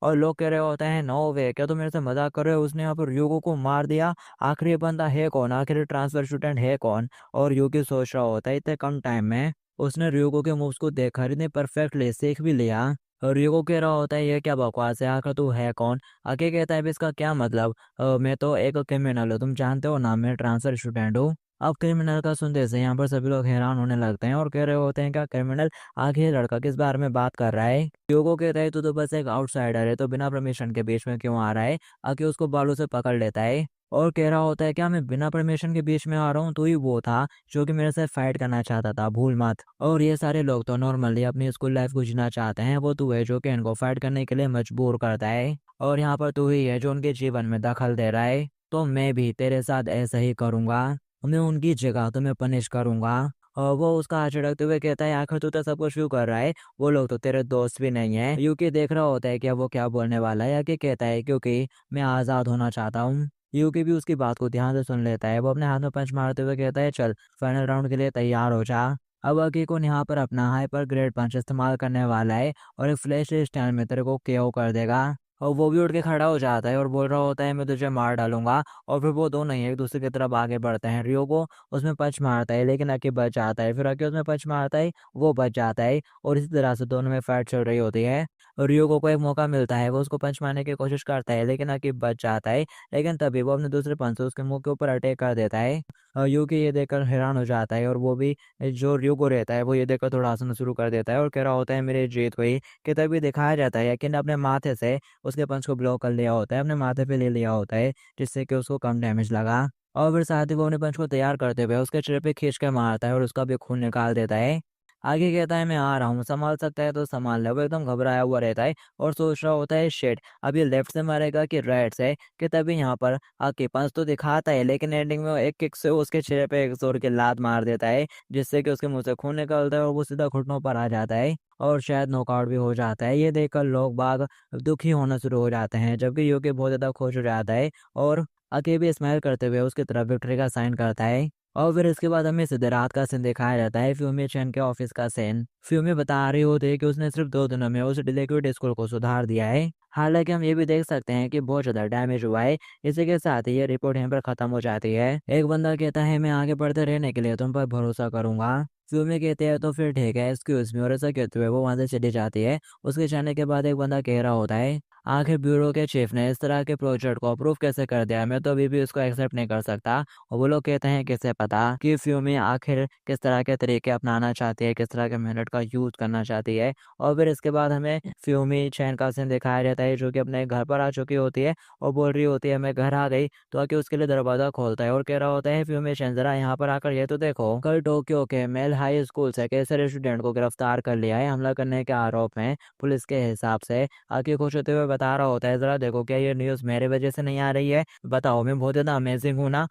[SPEAKER 1] और लोग कह रहे होते हैं, नो वे, क्या तुम मेरे से मजाक कर रहे हो? उसने यहाँ पर र्यूगो को मार दिया। आखिर ये बंदा है कौन? आखिर ट्रांसफर स्टूडेंट है कौन? और यूकी सोच रहा होता है, इतने कम टाइम में उसने र्यूगो के मूव्स को देखकर इतने परफेक्टली सीख भी लिया। और यूको कह रहा होता है, ये क्या बकवास है? आखिर तू है कौन? आके कहता है, "अब इसका क्या मतलब? मैं तो एक क्रिमिनल हूँ, तुम जानते हो ना, मैं ट्रांसफर स्टूडेंट हूँ।" अब क्रिमिनल का सुनते से यहाँ पर सभी लोग हैरान होने लगते हैं और कह रहे होते हैं, क्या क्रिमिनल? आखिर ये लड़का किस बारे में बात कर रहा है? यूको कहता है, तू तो बस एक आउटसाइडर है, तो बिना परमिशन के बीच में क्यों आ रहा है? आके उसको बालों से पकड़ लेता है और कह रहा होता है, क्या मैं बिना परमिशन के बीच में आ रहा हूँ? तू ही वो था जो कि मेरे से फाइट करना चाहता था, भूल मत। और ये सारे लोग तो नॉर्मली अपनी स्कूल लाइफ को जीना चाहते हैं, वो तू है जो कि इनको फाइट करने के लिए मजबूर करता है। और यहाँ पर तू ही है जो उनके जीवन में दखल दे रहा है। तो मैं भी तेरे साथ ऐसा ही करूंगा, मैं उनकी जगह तुम्हें पनिश करूंगा। और वो उसका हाथ झटकते हुए कहता है, आखिर तू तो सब कुछ क्यों कर रहा है? वो लोग तो तेरे दोस्त भी नहीं है। यूकी देख रहा होता है कि अब वो क्या बोलने वाला है। आके कहता है, क्योंकि मैं आज़ाद होना चाहता हूँ। यूकी भी उसकी बात को ध्यान से सुन लेता है। वो अपने हाथ में पंच मारते हुए कहता है, चल फाइनल राउंड के लिए तैयार हो जा। अब अकीकुन यहाँ पर अपना हाइपर ग्रेड पंच इस्तेमाल करने वाला है और एक फ्लैश स्टाइल में तेरे को केओ कर देगा। और वो भी उठ के खड़ा हो जाता है और बोल रहा होता है, मैं तुझे मार डालूंगा। और फिर वो दोनों ही एक दूसरे की तरफ आगे बढ़ते हैं। रियो को उसमें पंच मारता है, लेकिन अकी बच जाता है। फिर अकी उसमें पंच मारता है, वो बच जाता है। और इसी तरह से दोनों में फाइट चल रही होती है। और रियो को एक मौका मिलता है, वो उसको पंच मारने की कोशिश करता है, लेकिन अकी बच जाता है। लेकिन तभी वो अपने दूसरे पंच से उसके मुंह के ऊपर अटैक कर देता है। और यूकी ये देखकर हैरान हो जाता है और वो भी, जो र्यूगो रहता है, वो ये देखकर थोड़ा हंसना शुरू कर देता है और कह रहा होता है, मेरी जीत हुई। कि तभी दिखाया जाता है कि अपने माथे से उसके पंच को ब्लॉक कर लिया होता है, अपने माथे पे ले लिया होता है, जिससे कि उसको कम डैमेज लगा। और फिर साथ ही वो अपने पंच को तैयार करते हुए उसके चेहरे पे खींच कर मारता है और उसका भी खून निकाल देता है। आगे कहता है मैं आ रहा हूँ, संभाल सकता है तो संभाल ले। वो एकदम घबराया हुआ रहता है और सोच रहा होता है शिट, अब ये लेफ्ट से मारेगा कि राइट से, कि तभी यहाँ पर आके पंच तो दिखाता है लेकिन एंडिंग में वो एक किक से उसके चेहरे पे एक जोर की लात मार देता है, जिससे कि उसके मुंह से खून निकलता है और वो सीधा घुटनों पर आ जाता है और शायद नॉकआउट भी हो जाता है। ये देखकर लोग बाग दुखी होना शुरू हो जाते हैं, जबकि यूकी बहुत ज्यादा खुश हो जाता है और आगे भी स्माइल करते हुए उसकी तरफ विक्ट्री का साइन करता है। और फिर इसके बाद हमें सीधे रात का सीन दिखाया जाता है, फ्यूमी चैन के ऑफिस का सीन। फ्यूमी बता रही होती है कि उसने सिर्फ 2 दिनों में उस डिलीक्विड स्कूल को सुधार दिया है। हालांकि हम ये भी देख सकते हैं कि बहुत ज्यादा डैमेज हुआ है। इसी के साथ ही ये रिपोर्ट यहाँ पर खत्म हो जाती है। एक बंदा कहता है मैं आगे बढ़ते रहने के लिए तुम पर भरोसा करूंगा। फ्यूमी कहते हैं तो फिर ठीक है, एक्सक्यूज मी, और ऐसा कहते हुए वो वहां से चली जाती है। उसके जाने के बाद एक बंदा कह रहा होता है आखिर ब्यूरो के चीफ ने इस तरह के प्रोजेक्ट को अप्रूव कैसे कर दिया, मैं तो अभी भी उसको एक्सेप्ट नहीं कर सकता। और वो लोग कहते हैं किसे पता कि फ्यूमी आखिर किस तरह के तरीके अपनाना चाहती है, किस तरह के मेहनत का यूज करना चाहती है। और फिर इसके बाद हमें फ्यूमी चैन का सीन दिखाया जाता है जो कि अपने घर पर आ चुकी होती है और बोल रही होती है मैं घर आ गई, तो आके उसके लिए दरवाजा खोलता है और कह रहा होता है फ्यूमी चैन जरा यहाँ पर आकर ये तो देखो, कल टोक्यो के मेल हाई स्कूल से कैसे स्टूडेंट को गिरफ्तार कर लिया है हमला करने के आरोप में पुलिस के हिसाब से। आगे खुश होते हुए बता रहा होता है जरा देखो क्या ये न्यूज़ मेरे वजह से नहीं आ रही है, बताओ मैं बहुत ज़्यादा अमेजिंग हूँ ना।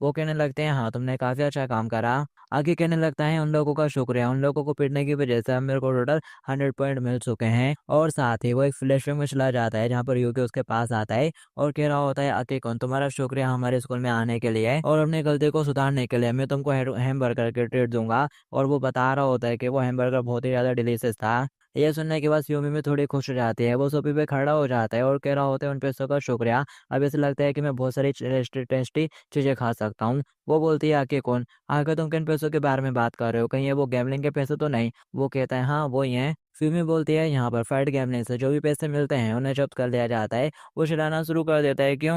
[SPEAKER 1] वो कहने लगते हैं हाँ तुमने काफी अच्छा काम करा। आगे कहने लगता है उन लोगों का शुक्रिया, उन लोगों को पीटने की वजह से अब मेरे को टोटल 100 पॉइंट मिल चुके हैं। और साथ ही वो एक फ्लैशबैक में चला जाता है जहाँ पर यूके उसके पास आता है और कह रहा होता है आके कौन तुम्हारा शुक्रिया हमारे स्कूल में आने के लिए और अपनी गलती को सुधारने के लिए, मैं तुमको हैमबर्गर के ट्रीट दूंगा। और वो बता रहा होता है कि वो हैमबर्गर बहुत ही ज्यादा डिलीशियस था। ये सुनने के बाद फ्यूमी में थोड़ी खुश हो जाती है, वो सोफे पे खड़ा हो जाता है और कह रहा होता है उन पैसों का शुक्रिया, अब ऐसे लगता है कि मैं बहुत सारी टेस्टी टेस्टी चीजें खा सकता हूँ। वो बोलती है आके कौन, आके तुम किन पैसों के बारे में बात कर रहे हो, कहीं ये वो गैमलिंग के पैसे तो नहीं। वो कहता है हाँ वो ही है। फिल्मी बोलती है यहाँ पर फाइट गैमलिंग से जो भी पैसे मिलते हैं उन्हें जब्त कर लिया जाता है। वो चिल्लाना शुरू कर देता है क्यों।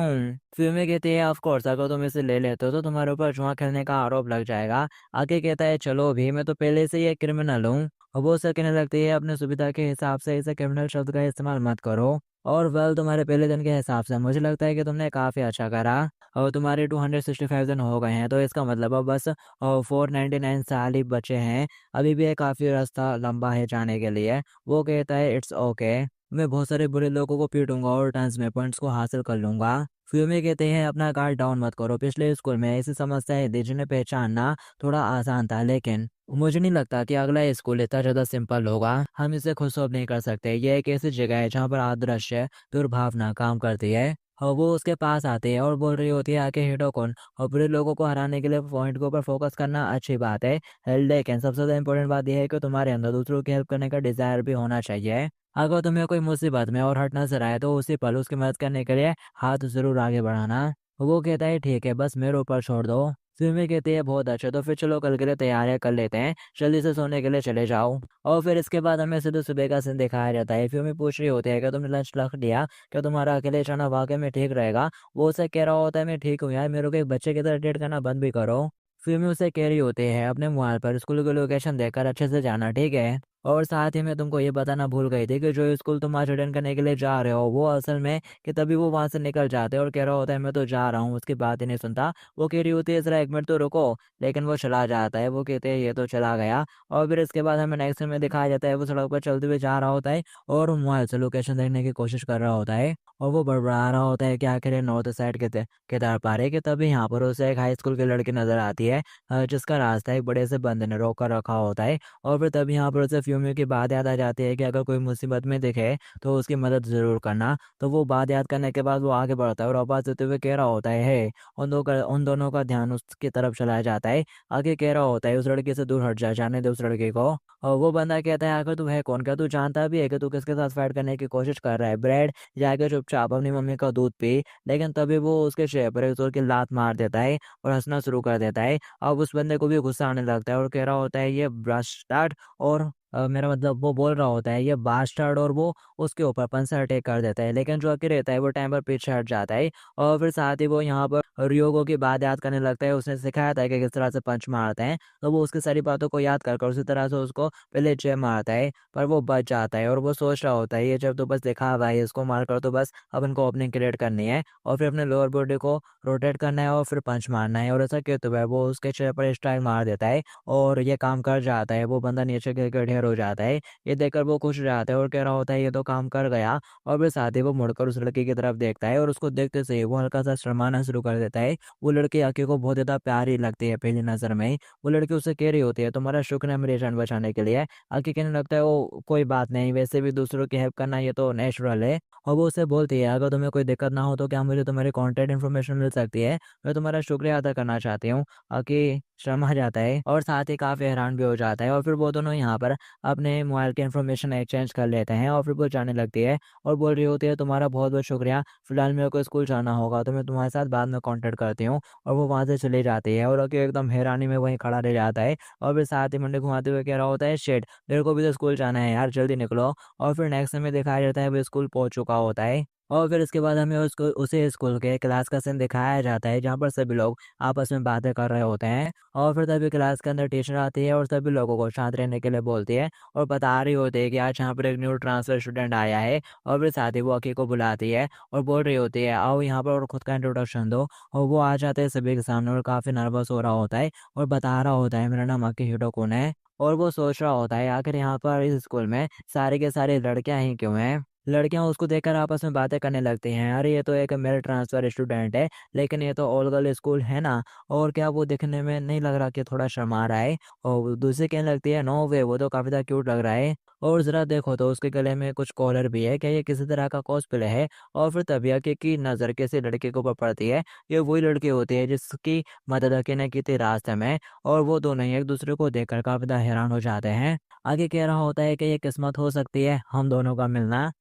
[SPEAKER 1] फिल्मी कहती है ऑफ कोर्स अगर तुम इसे ले लेते हो तो तुम्हारे ऊपर जुआ खेलने का आरोप लग जाएगा। आगे कहता है चलो भी, मैं तो पहले से ही एक क्रिमिनल हूँ। और वो उसे कहने लगती है अपने सुविधा के हिसाब से इसे क्रिमिनल शब्द का इस्तेमाल मत करो। और वेल तुम्हारे पहले दिन के हिसाब से मुझे लगता है कि तुमने काफी अच्छा करा और तुम्हारे 265 दिन हो गए हैं, तो इसका मतलब अब बस 499 साल ही बचे हैं। अभी भी काफी रास्ता लंबा है जाने के लिए। वो कहता है इट्स ओके, मैं बहुत सारे बुरे लोगों को पीटूंगा और टाइम्स में पॉइंट्स को हासिल कर लूंगा। फ्यूमी कहते हैं अपना गार्ड डाउन मत करो, पिछले स्कूल में ऐसी समस्याएं थी जिन्हें पहचानना थोड़ा आसान था, लेकिन मुझे नहीं लगता कि अगला स्कूल इतना ज्यादा सिंपल होगा। हम इसे खुद सॉल्व नहीं कर सकते। यह एक ऐसी जगह है जहाँ पर आदर्श दुर्भावना काम करती है। और वो उसके पास आती है और बोल रही होती है आके हिटो कौन, और बुरे लोगों को हराने के लिए पॉइंट के ऊपर फोकस करना अच्छी बात है, लेकिन सबसे ज्यादा इंपॉर्टेंट बात यह है कि तुम्हारे अंदर दूसरों की हेल्प करने का डिजायर भी होना चाहिए। अगर तुम्हें कोई मुसीबत में और हट नजर आए तो उसी पल उसकी मदद करने के लिए हाथ जरूर आगे बढ़ाना। वो कहता है ठीक है बस मेरे ऊपर छोड़ दो। फिल्में कहती है बहुत अच्छा, तो फिर चलो कल के लिए तैयारियां कर लेते हैं, जल्दी से सोने के लिए चले जाओ। और फिर इसके बाद हमें सीधे सुबह का सीन दिखाया जाता है। फिल्में पूछ रही होती है कि तुमने लंच रख लिया, क्या तुम्हारा अकेले जाना वाकई में ठीक रहेगा। वो उसे कह रहा होता है मैं ठीक हूँ यार, मेरे को एक बच्चे की तरह ट्रीट करना बंद भी करो। फिल्में उसे कह रही होती है अपने मोबाइल पर स्कूल की लोकेशन देखकर अच्छे से जाना ठीक है। और साथ ही मैं तुमको ये बताना भूल गई थी कि जो स्कूल तुम आज अटेंड करने के लिए जा रहे हो वो असल में, कि तभी वो वहां से निकल जाते हैं और कह रहा होता है मैं तो जा रहा हूँ, उसकी बात ही नहीं सुनता। वो कह रही होती है जरा 1 मिनट तो रुको, लेकिन वो चला जाता है। वो कहते हैं ये तो चला गया। और फिर इसके बाद हमें नेक्स्ट में दिखाया जाता है वो सड़क पर चलते हुए जा रहा होता है और मोबाइल से लोकेशन देखने की कोशिश कर रहा होता है और वो बड़बड़ा रहा होता है कि आखिर ये नॉर्थ साइड के तरफ आ रहे, कि तभी यहाँ पर उसे एक हाई स्कूल की लड़की नजर आती है जिसका रास्ता एक बड़े से बंद ने रोक कर रखा होता है। और फिर तभी यहाँ पर उसे फ्यूमी की बात याद आ जाती है कि अगर कोई मुसीबत में दिखे तो उसकी मदद जरूर करना। तो वो बात याद करने के बाद वो आगे बढ़ता है और आवाज देते हुए कह रहा होता है हे, उन दोनों का ध्यान उसकी तरफ चला जाता है। आगे कह रहा होता है उस लड़की से दूर हट जा, जाने दे उस लड़की को। और वो बंदा कहता है आखिर तू है कौन, क्या तू जानता भी है कि तू किसके साथ फाइट करने की कोशिश कर रहा है। ब्रेड जाके चुपचाप अपनी मम्मी का दूध पी। लेकिन तभी वो उसके चेहरे पर एक जोर की लात मार देता है और हंसना शुरू कर देता है। अब उस बंदे को भी गुस्सा आने लगता है और कह रहा होता है ये ब्रश स्टार्ट, और मेरा मतलब वो बोल रहा होता है ये बास्टर्ड, और वो उसके ऊपर पंच से अटैक कर देता है। लेकिन जो अकी रहता है वो टाइम पर पीछे हट जाता है, और फिर साथ ही वो यहाँ पर रियोगो की बात याद करने लगता है। उसने सिखाया था कि किस तरह से पंच मारते हैं, तो वो उसकी सारी बातों को याद कर उसी तरह से उसको पहले जय मारता है, पर वो बच जाता है। और वो सोच रहा होता है ये जब तो बस दिखा हुआ है, इसको मार कर तो बस अपन को ओपनिंग क्रिएट करनी है और फिर अपने लोअर बॉडी को रोटेट करना है और फिर पंच मारना है। और ऐसा कहते हुए वो उसके चेहरे पर स्ट्राइक मार देता है और ये काम कर जाता है। वो बंदा नीचे गिर कर ढेर हो जाता है। ये देखकर वो खुश हो जाता है और कह रहा होता है ये तो काम कर गया। और फिर साथ ही वो मुड़कर उस लड़की की तरफ देखता है और उसको देखते से ही वो हल्का सा शर्माना शुरू कर देता है। वो लड़की आके को बहुत ज़्यादा प्यारी लगती है पहली नज़र में ही। वो लड़की उससे कह रही होती है तुम्हारा शुक्र है मेरी जान बचाने के लिए। आके कहने लगता है वो कोई बात नहीं, वैसे भी दूसरों की हेल्प करना ये तो नेचुरल है। और वो उससे बोलती है अगर तुम्हें कोई दिक्कत ना हो तो क्या मुझे तुम्हारी कॉन्टैक्ट इन्फॉर्मेशन मिल सकती है, मैं तुम्हारा शुक्रिया अदा करना चाहती हूँ। आके शर्मा जाता है और साथ ही काफ़ी हैरान भी हो जाता है। और फिर वो दोनों यहाँ पर अपने मोबाइल के इन्फॉर्मेशन एक्सचेंज कर लेते हैं और फिर वो जाने लगती है और बोल रही होती है तुम्हारा बहुत बहुत शुक्रिया, फिलहाल मेरे को स्कूल जाना होगा तो मैं तुम्हारे साथ बाद में कॉन्टैक्ट करती हूँ। और वो वहाँ से चली जाती है और आके एकदम हैरानी में वहीं खड़ा रह जाता है। और फिर साथ ही मुंडी घुमाते हुए कह रहा होता है शिट, मेरे को भी तो स्कूल जाना है यार, जल्दी निकलो। और फिर नेक्स्ट में दिखाया जाता है वो स्कूल पहुंच चुका होता है। और फिर इसके बाद हमें उसको उसे स्कूल के क्लास का सीन दिखाया जाता है जहाँ पर सभी लोग आपस में बातें कर रहे होते हैं। और फिर तभी क्लास के अंदर टीचर आती है और सभी लोगों को शांत रहने के लिए बोलती है और बता रही होती है कि आज यहाँ पर एक न्यू ट्रांसफर स्टूडेंट आया है। और फिर साथ ही वो अकी को बुलाती है और बोल रही होती है आओ यहाँ पर और खुद का इंट्रोडक्शन दो। और वो आ जाते हैं सभी के सामने और काफ़ी नर्वस हो रहा होता है और बता रहा होता है मेरा नाम अकी हिरोकुन है। और वो सोच रहा होता है आखिर यहाँ पर इस स्कूल में सारे के सारे लड़कियां ही क्यों हैं। लड़कियां उसको देखकर आपस में बातें करने लगती हैं, अरे ये तो एक मेल ट्रांसफर स्टूडेंट है, लेकिन ये तो ऑल गर्ल स्कूल है ना। और क्या वो दिखने में नहीं लग रहा कि थोड़ा शर्मा रहा है। और दूसरी कहने लगती है नो वे, वो तो काफ़ी ज़्यादा क्यूट लग रहा है। और ज़रा देखो तो उसके गले में कुछ कॉलर भी है, क्या ये किसी तरह का कॉस्प्ले है। और फिर तभी आके की नज़र किसी लड़के के ऊपर पड़ती है। ये वही लड़की होती है जिसकी मदद अकी ने की थी रास्ते में। और वो दोनों ही एक दूसरे को देखकर काफ़ी ज़्यादा हैरान हो जाते हैं। आगे कह रहा होता है कि ये किस्मत हो सकती है हम दोनों का मिलना।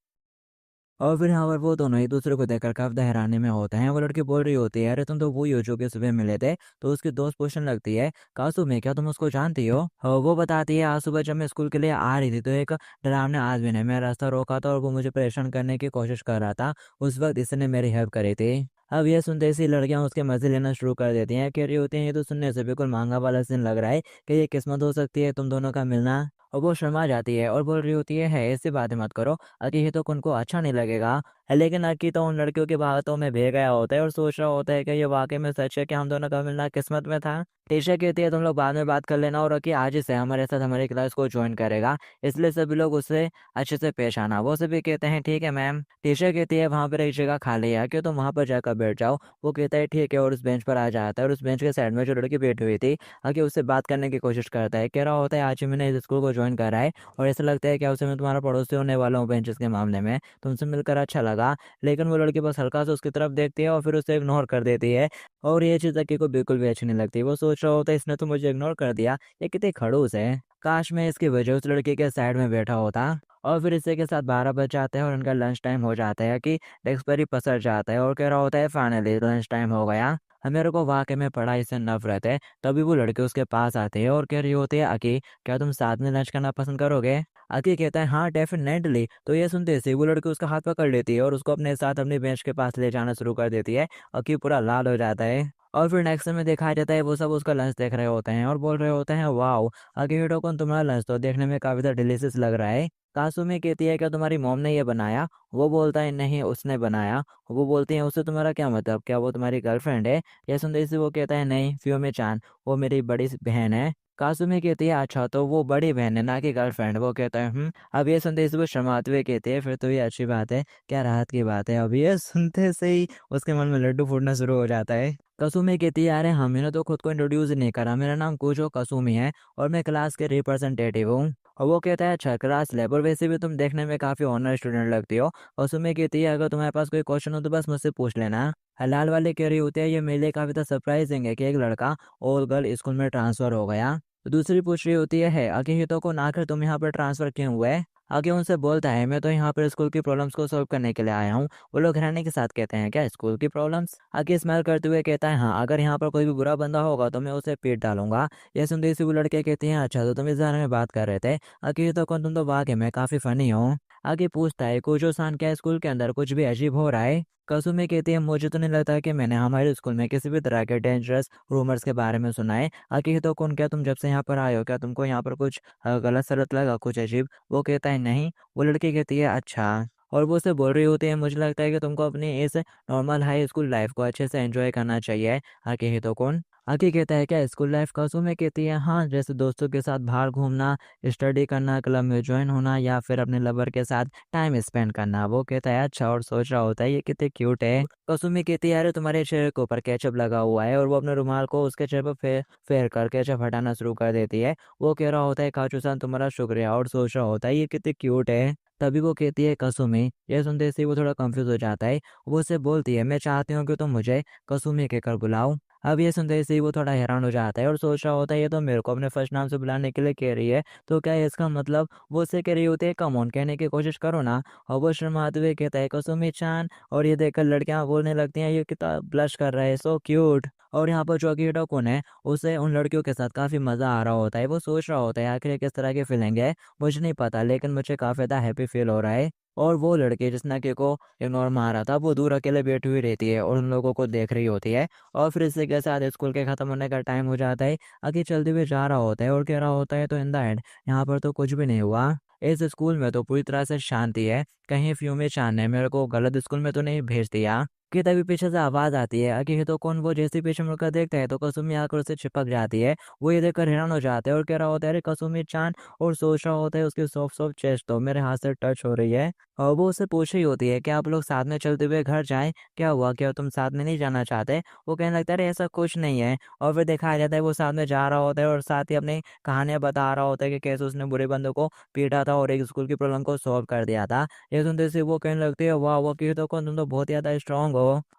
[SPEAKER 1] और फिर यहाँ पर वो दोनों एक दूसरे को देखकर काफ़ी हैरानी में होते हैं। वो लड़की बोल रही होती है अरे तुम तो वही हो जो कि सुबह मिले थे। तो उसकी दोस्त पूछने लगती है कासु में क्या तुम उसको जानती हो। वो बताती है आज सुबह जब मैं स्कूल के लिए आ रही थी तो एक डरावने आदमी ने मेरा रास्ता रोका था और वो मुझे परेशान करने की कोशिश कर रहा था। उस वक्त इसने मेरी हेल्प करी थी। अब ये सुनते ही लड़कियां उसके मजे लेना शुरू कर देती हैं, कह रही होती हैं ये तो सुनने से बिल्कुल महंगा वाला सीन लग रहा है कि ये किस्मत हो सकती है तुम दोनों का मिलना। और वो शर्मा जाती है और बोल रही होती है ऐसी बातें मत करो, अकी ये तो उनको अच्छा नहीं लगेगा। लेकिन अकी तो उन लड़कियों की बातों में बह गया होता है और सोच रहा होता है कि ये वाकई में सच है कि हम दोनों का मिलना किस्मत में था। टीचर कहती है तुम लोग बाद में बात कर लेना और अकी आज ही से हमारे साथ हमारी क्लास को ज्वाइन करेगा, इसलिए सभी लोग उससे अच्छे से पेश आना। वो सभी कहते हैं ठीक है मैम। टीचर कहती है वहाँ पर एक जगह खाली है कि तुम वहाँ पर जाकर बैठ जाओ। वो कहता है ठीक है और उस बेंच पर आ जाता है और उस बेंच के साइड में जो लड़की बैठी हुई थी आके उससे बात करने की कोशिश करता है। कह रहा होता है आज ही मैंने इस स्कूल को ज्वाइन करा है और ऐसा लगता है कि उसे मैं तुम्हारा पड़ोसी होने वाला हूँ बेंचेस के मामले में, तुमसे मिलकर अच्छा लगा। लेकिन वो लड़की बस हल्का सा उसकी तरफ देखती है और फिर उसे इग्नोर कर देती है। और ये चीज़ अक्की को बिल्कुल भी अच्छी नहीं लगती। वो सोच रहा होता है इसने तो मुझे इग्नोर कर दिया, ये कितनी खड़ूस है, काश मैं इसकी वजह उस लड़की के साइड में बैठा होता। और फिर इसी के साथ 12 बज जाते हैं और उनका लंच टाइम हो जाता है कि डेस्क पर ही पसर जाता है और कह रहा होता है फाइनली लंच टाइम हो गया। मेरे को वाकई में पढ़ाई से नफरत है। तभी वो लड़के उसके पास आते हैं और कह रही होती है अकी क्या तुम साथ में लंच करना पसंद करोगे। अकी कहता है हाँ डेफिनेटली। तो ये सुनते से वो लड़की उसका हाथ पकड़ लेती है और उसको अपने साथ अपनी बेंच के पास ले जाना शुरू कर देती है। अकी पूरा लाल हो जाता है। और फिर नेक्स्ट में दिखाया जाता है वो सब उसका लंच देख रहे होते हैं और बोल रहे होते हैं वाओ अकी हिटोकन तुम्हारा लंच तो देखने में काफी ज्यादा डिलीशियस लग रहा है। कासुमी कहती है क्या तुम्हारी मॉम ने ये बनाया। वो बोलता है नहीं उसने बनाया। वो बोलती है उससे तुम्हारा क्या मतलब, क्या वो तुम्हारी गर्लफ्रेंड है। यह सुनते ही वो कहता है नहीं फ्योमे चान, वो मेरी बड़ी बहन है। कासुमी कहती है अच्छा तो वो बड़ी बहन है ना कि गर्लफ्रेंड। वो कहता है अब ये सुनते ही वो शर्माते हुए कहती है फिर तो ये अच्छी बात है, क्या राहत की बात है। अब ये सुनते से ही उसके मन में लड्डू फूटना शुरू हो जाता है। कसुमी कहती है अरे हाँ मैंने तो खुद को इंट्रोड्यूस ही नहीं करा, मेरा नाम कुजो कसुमी है और मैं क्लास के रिप्रेजेंटेटिव हूँ। और वो कहता है अच्छा क्लास लेब, और वैसे भी तुम देखने में काफ़ी ऑनर स्टूडेंट लगती हो। और सुमी कहती है अगर तुम्हारे पास कोई क्वेश्चन हो तो बस मुझसे पूछ लेना। हलाल वाले कह रही होती है ये मेरे लिए काफ़ी तो सरप्राइजिंग है कि एक लड़का ऑल गर्ल स्कूल में ट्रांसफ़र हो गया। तो दूसरी पूछ रही होती है आगे हितो को ना कर तुम यहाँ पर ट्रांसफ़र क्यों हुआ है। आगे उनसे बोलता है, मैं तो यहाँ पर स्कूल की प्रॉब्लम्स को सॉल्व करने के लिए आया हूँ। वो लोग हैरानी के साथ कहते हैं, क्या स्कूल की प्रॉब्लम्स? आगे स्माइल करते हुए कहता है, हाँ, अगर यहाँ पर कोई भी बुरा बंदा होगा तो मैं उसे पीट डालूंगा। यह सुनते ही वो लड़के कहते हैं, अच्छा तो तुम इस बारे में बात कर रहे थे? आगे ये तो कौन, तुम तो वाकई में काफी फनी हो। आगे पूछता है, कोजो सान, क्या स्कूल के अंदर कुछ भी अजीब हो रहा है? कसुमी कहती है, मुझे तो नहीं लगता कि मैंने हमारे स्कूल में किसी भी तरह के डेंजरस रूमर्स के बारे में सुना है। आगे ये तो कौन, क्या तुम जब से यहाँ पर आए हो, क्या तुमको यहाँ पर कुछ गलत सलत लगा, कुछ अजीब? वो कहता है, नहीं। वो लड़की कहती है, अच्छा। और वो उससे बोल रही होती है, मुझे लगता है कि तुमको अपनी इस नॉर्मल हाई स्कूल लाइफ को अच्छे से एंजॉय करना चाहिए। आगे ही तो कौन आगे कहता है, क्या स्कूल लाइफ? कसुमे कहती है, हाँ, जैसे दोस्तों के साथ बाहर घूमना, स्टडी करना, क्लब में ज्वाइन होना, या फिर अपने लवर के साथ टाइम स्पेंड करना। वो कहता है, अच्छा, और सोच रहा होता है ये कितने क्यूट है। कसुमी कहती है, अरे तुम्हारे चेहरे के ऊपर केचप लगा हुआ है, और वो अपने रुमाल को उसके चेहरे पर फेर कर केचप हटाना शुरू कर देती है। वो कह रहा होता है, काचू-सान तुम्हारा शुक्रिया, और सोच रहा होता है ये कितने क्यूट है। तभी वो कहती है, कसुमी। ये सुनते से वो थोड़ा कंफ्यूज हो जाता है। वो उससे बोलती है, मैं चाहती हूँ कि तुम मुझे कसुमी कहकर बुलाओ। अब ये सुनते ही वो थोड़ा हैरान हो जाता है और सोच रहा होता है, ये तो मेरे को अपने फर्स्ट नाम से बुलाने के लिए कह रही है, तो क्या है इसका मतलब? वो उससे कह रही होती है, कम ऑन, कहने की कोशिश करो ना। और वो शर्माते हुए कहता है, कसुमी चान। और ये देखकर लड़कियां बोलने लगती हैं, ये कितना ब्लश कर रहा है, सो क्यूट। और यहाँ पर चौकी कौन है, उसे उन लड़कियों के साथ काफी मजा आ रहा होता है। वो सोच रहा होता है, आखिर ये किस तरह की फीलिंग है, मुझे नहीं पता, लेकिन मुझे काफी ज्यादा हैप्पी फील हो रहा है। और वो लड़की जिसने के को इग्नोर मारा था, वो दूर अकेले बैठी हुई रहती है और उन लोगों को देख रही होती है। और फिर इसी के साथ स्कूल के ख़त्म होने का टाइम हो जाता है। आगे चलते हुए जा रहा होता है और कह रहा होता है, तो इन द एंड यहाँ पर तो कुछ भी नहीं हुआ। इस स्कूल में तो पूरी तरह से शांति है। कहीं फ्यूमी चान ने मेरे को गलत स्कूल में तो नहीं भेज दिया? कि तभी पीछे से आवाज आती है। आगे तो कौन, वो जैसे ही पीछे मुड़कर देखता है तो कसुमी आकर उसे चिपक जाती है। वो ये देखकर हैरान हो जाता है और कह रहा होता है, अरे कसुमी चान। और सोच रहा होता है, उसकी सॉफ्ट सॉफ्ट चेस्ट तो मेरे हाथ से टच हो रही है। और वो उससे पूछ रही होती है, क्या आप लोग साथ में चलते हुए घर जाएं? क्या हुआ, क्या तुम साथ में नहीं जाना चाहते? वो कहने लगता है, अरे ऐसा कुछ नहीं है। और फिर दिखाया जाता है वो साथ में जा रहा होता है और साथ ही अपनी कहानियां बता रहा होता है कि कैसे उसने बुरे बंदों को पीटा था और एक स्कूल की प्रॉब्लम को सॉल्व कर दिया था। ये सुनते से वो कहने लगती है, वाह वाह, की तो कौन, तुम तो बहुत ज्यादा स्ट्रांग हो।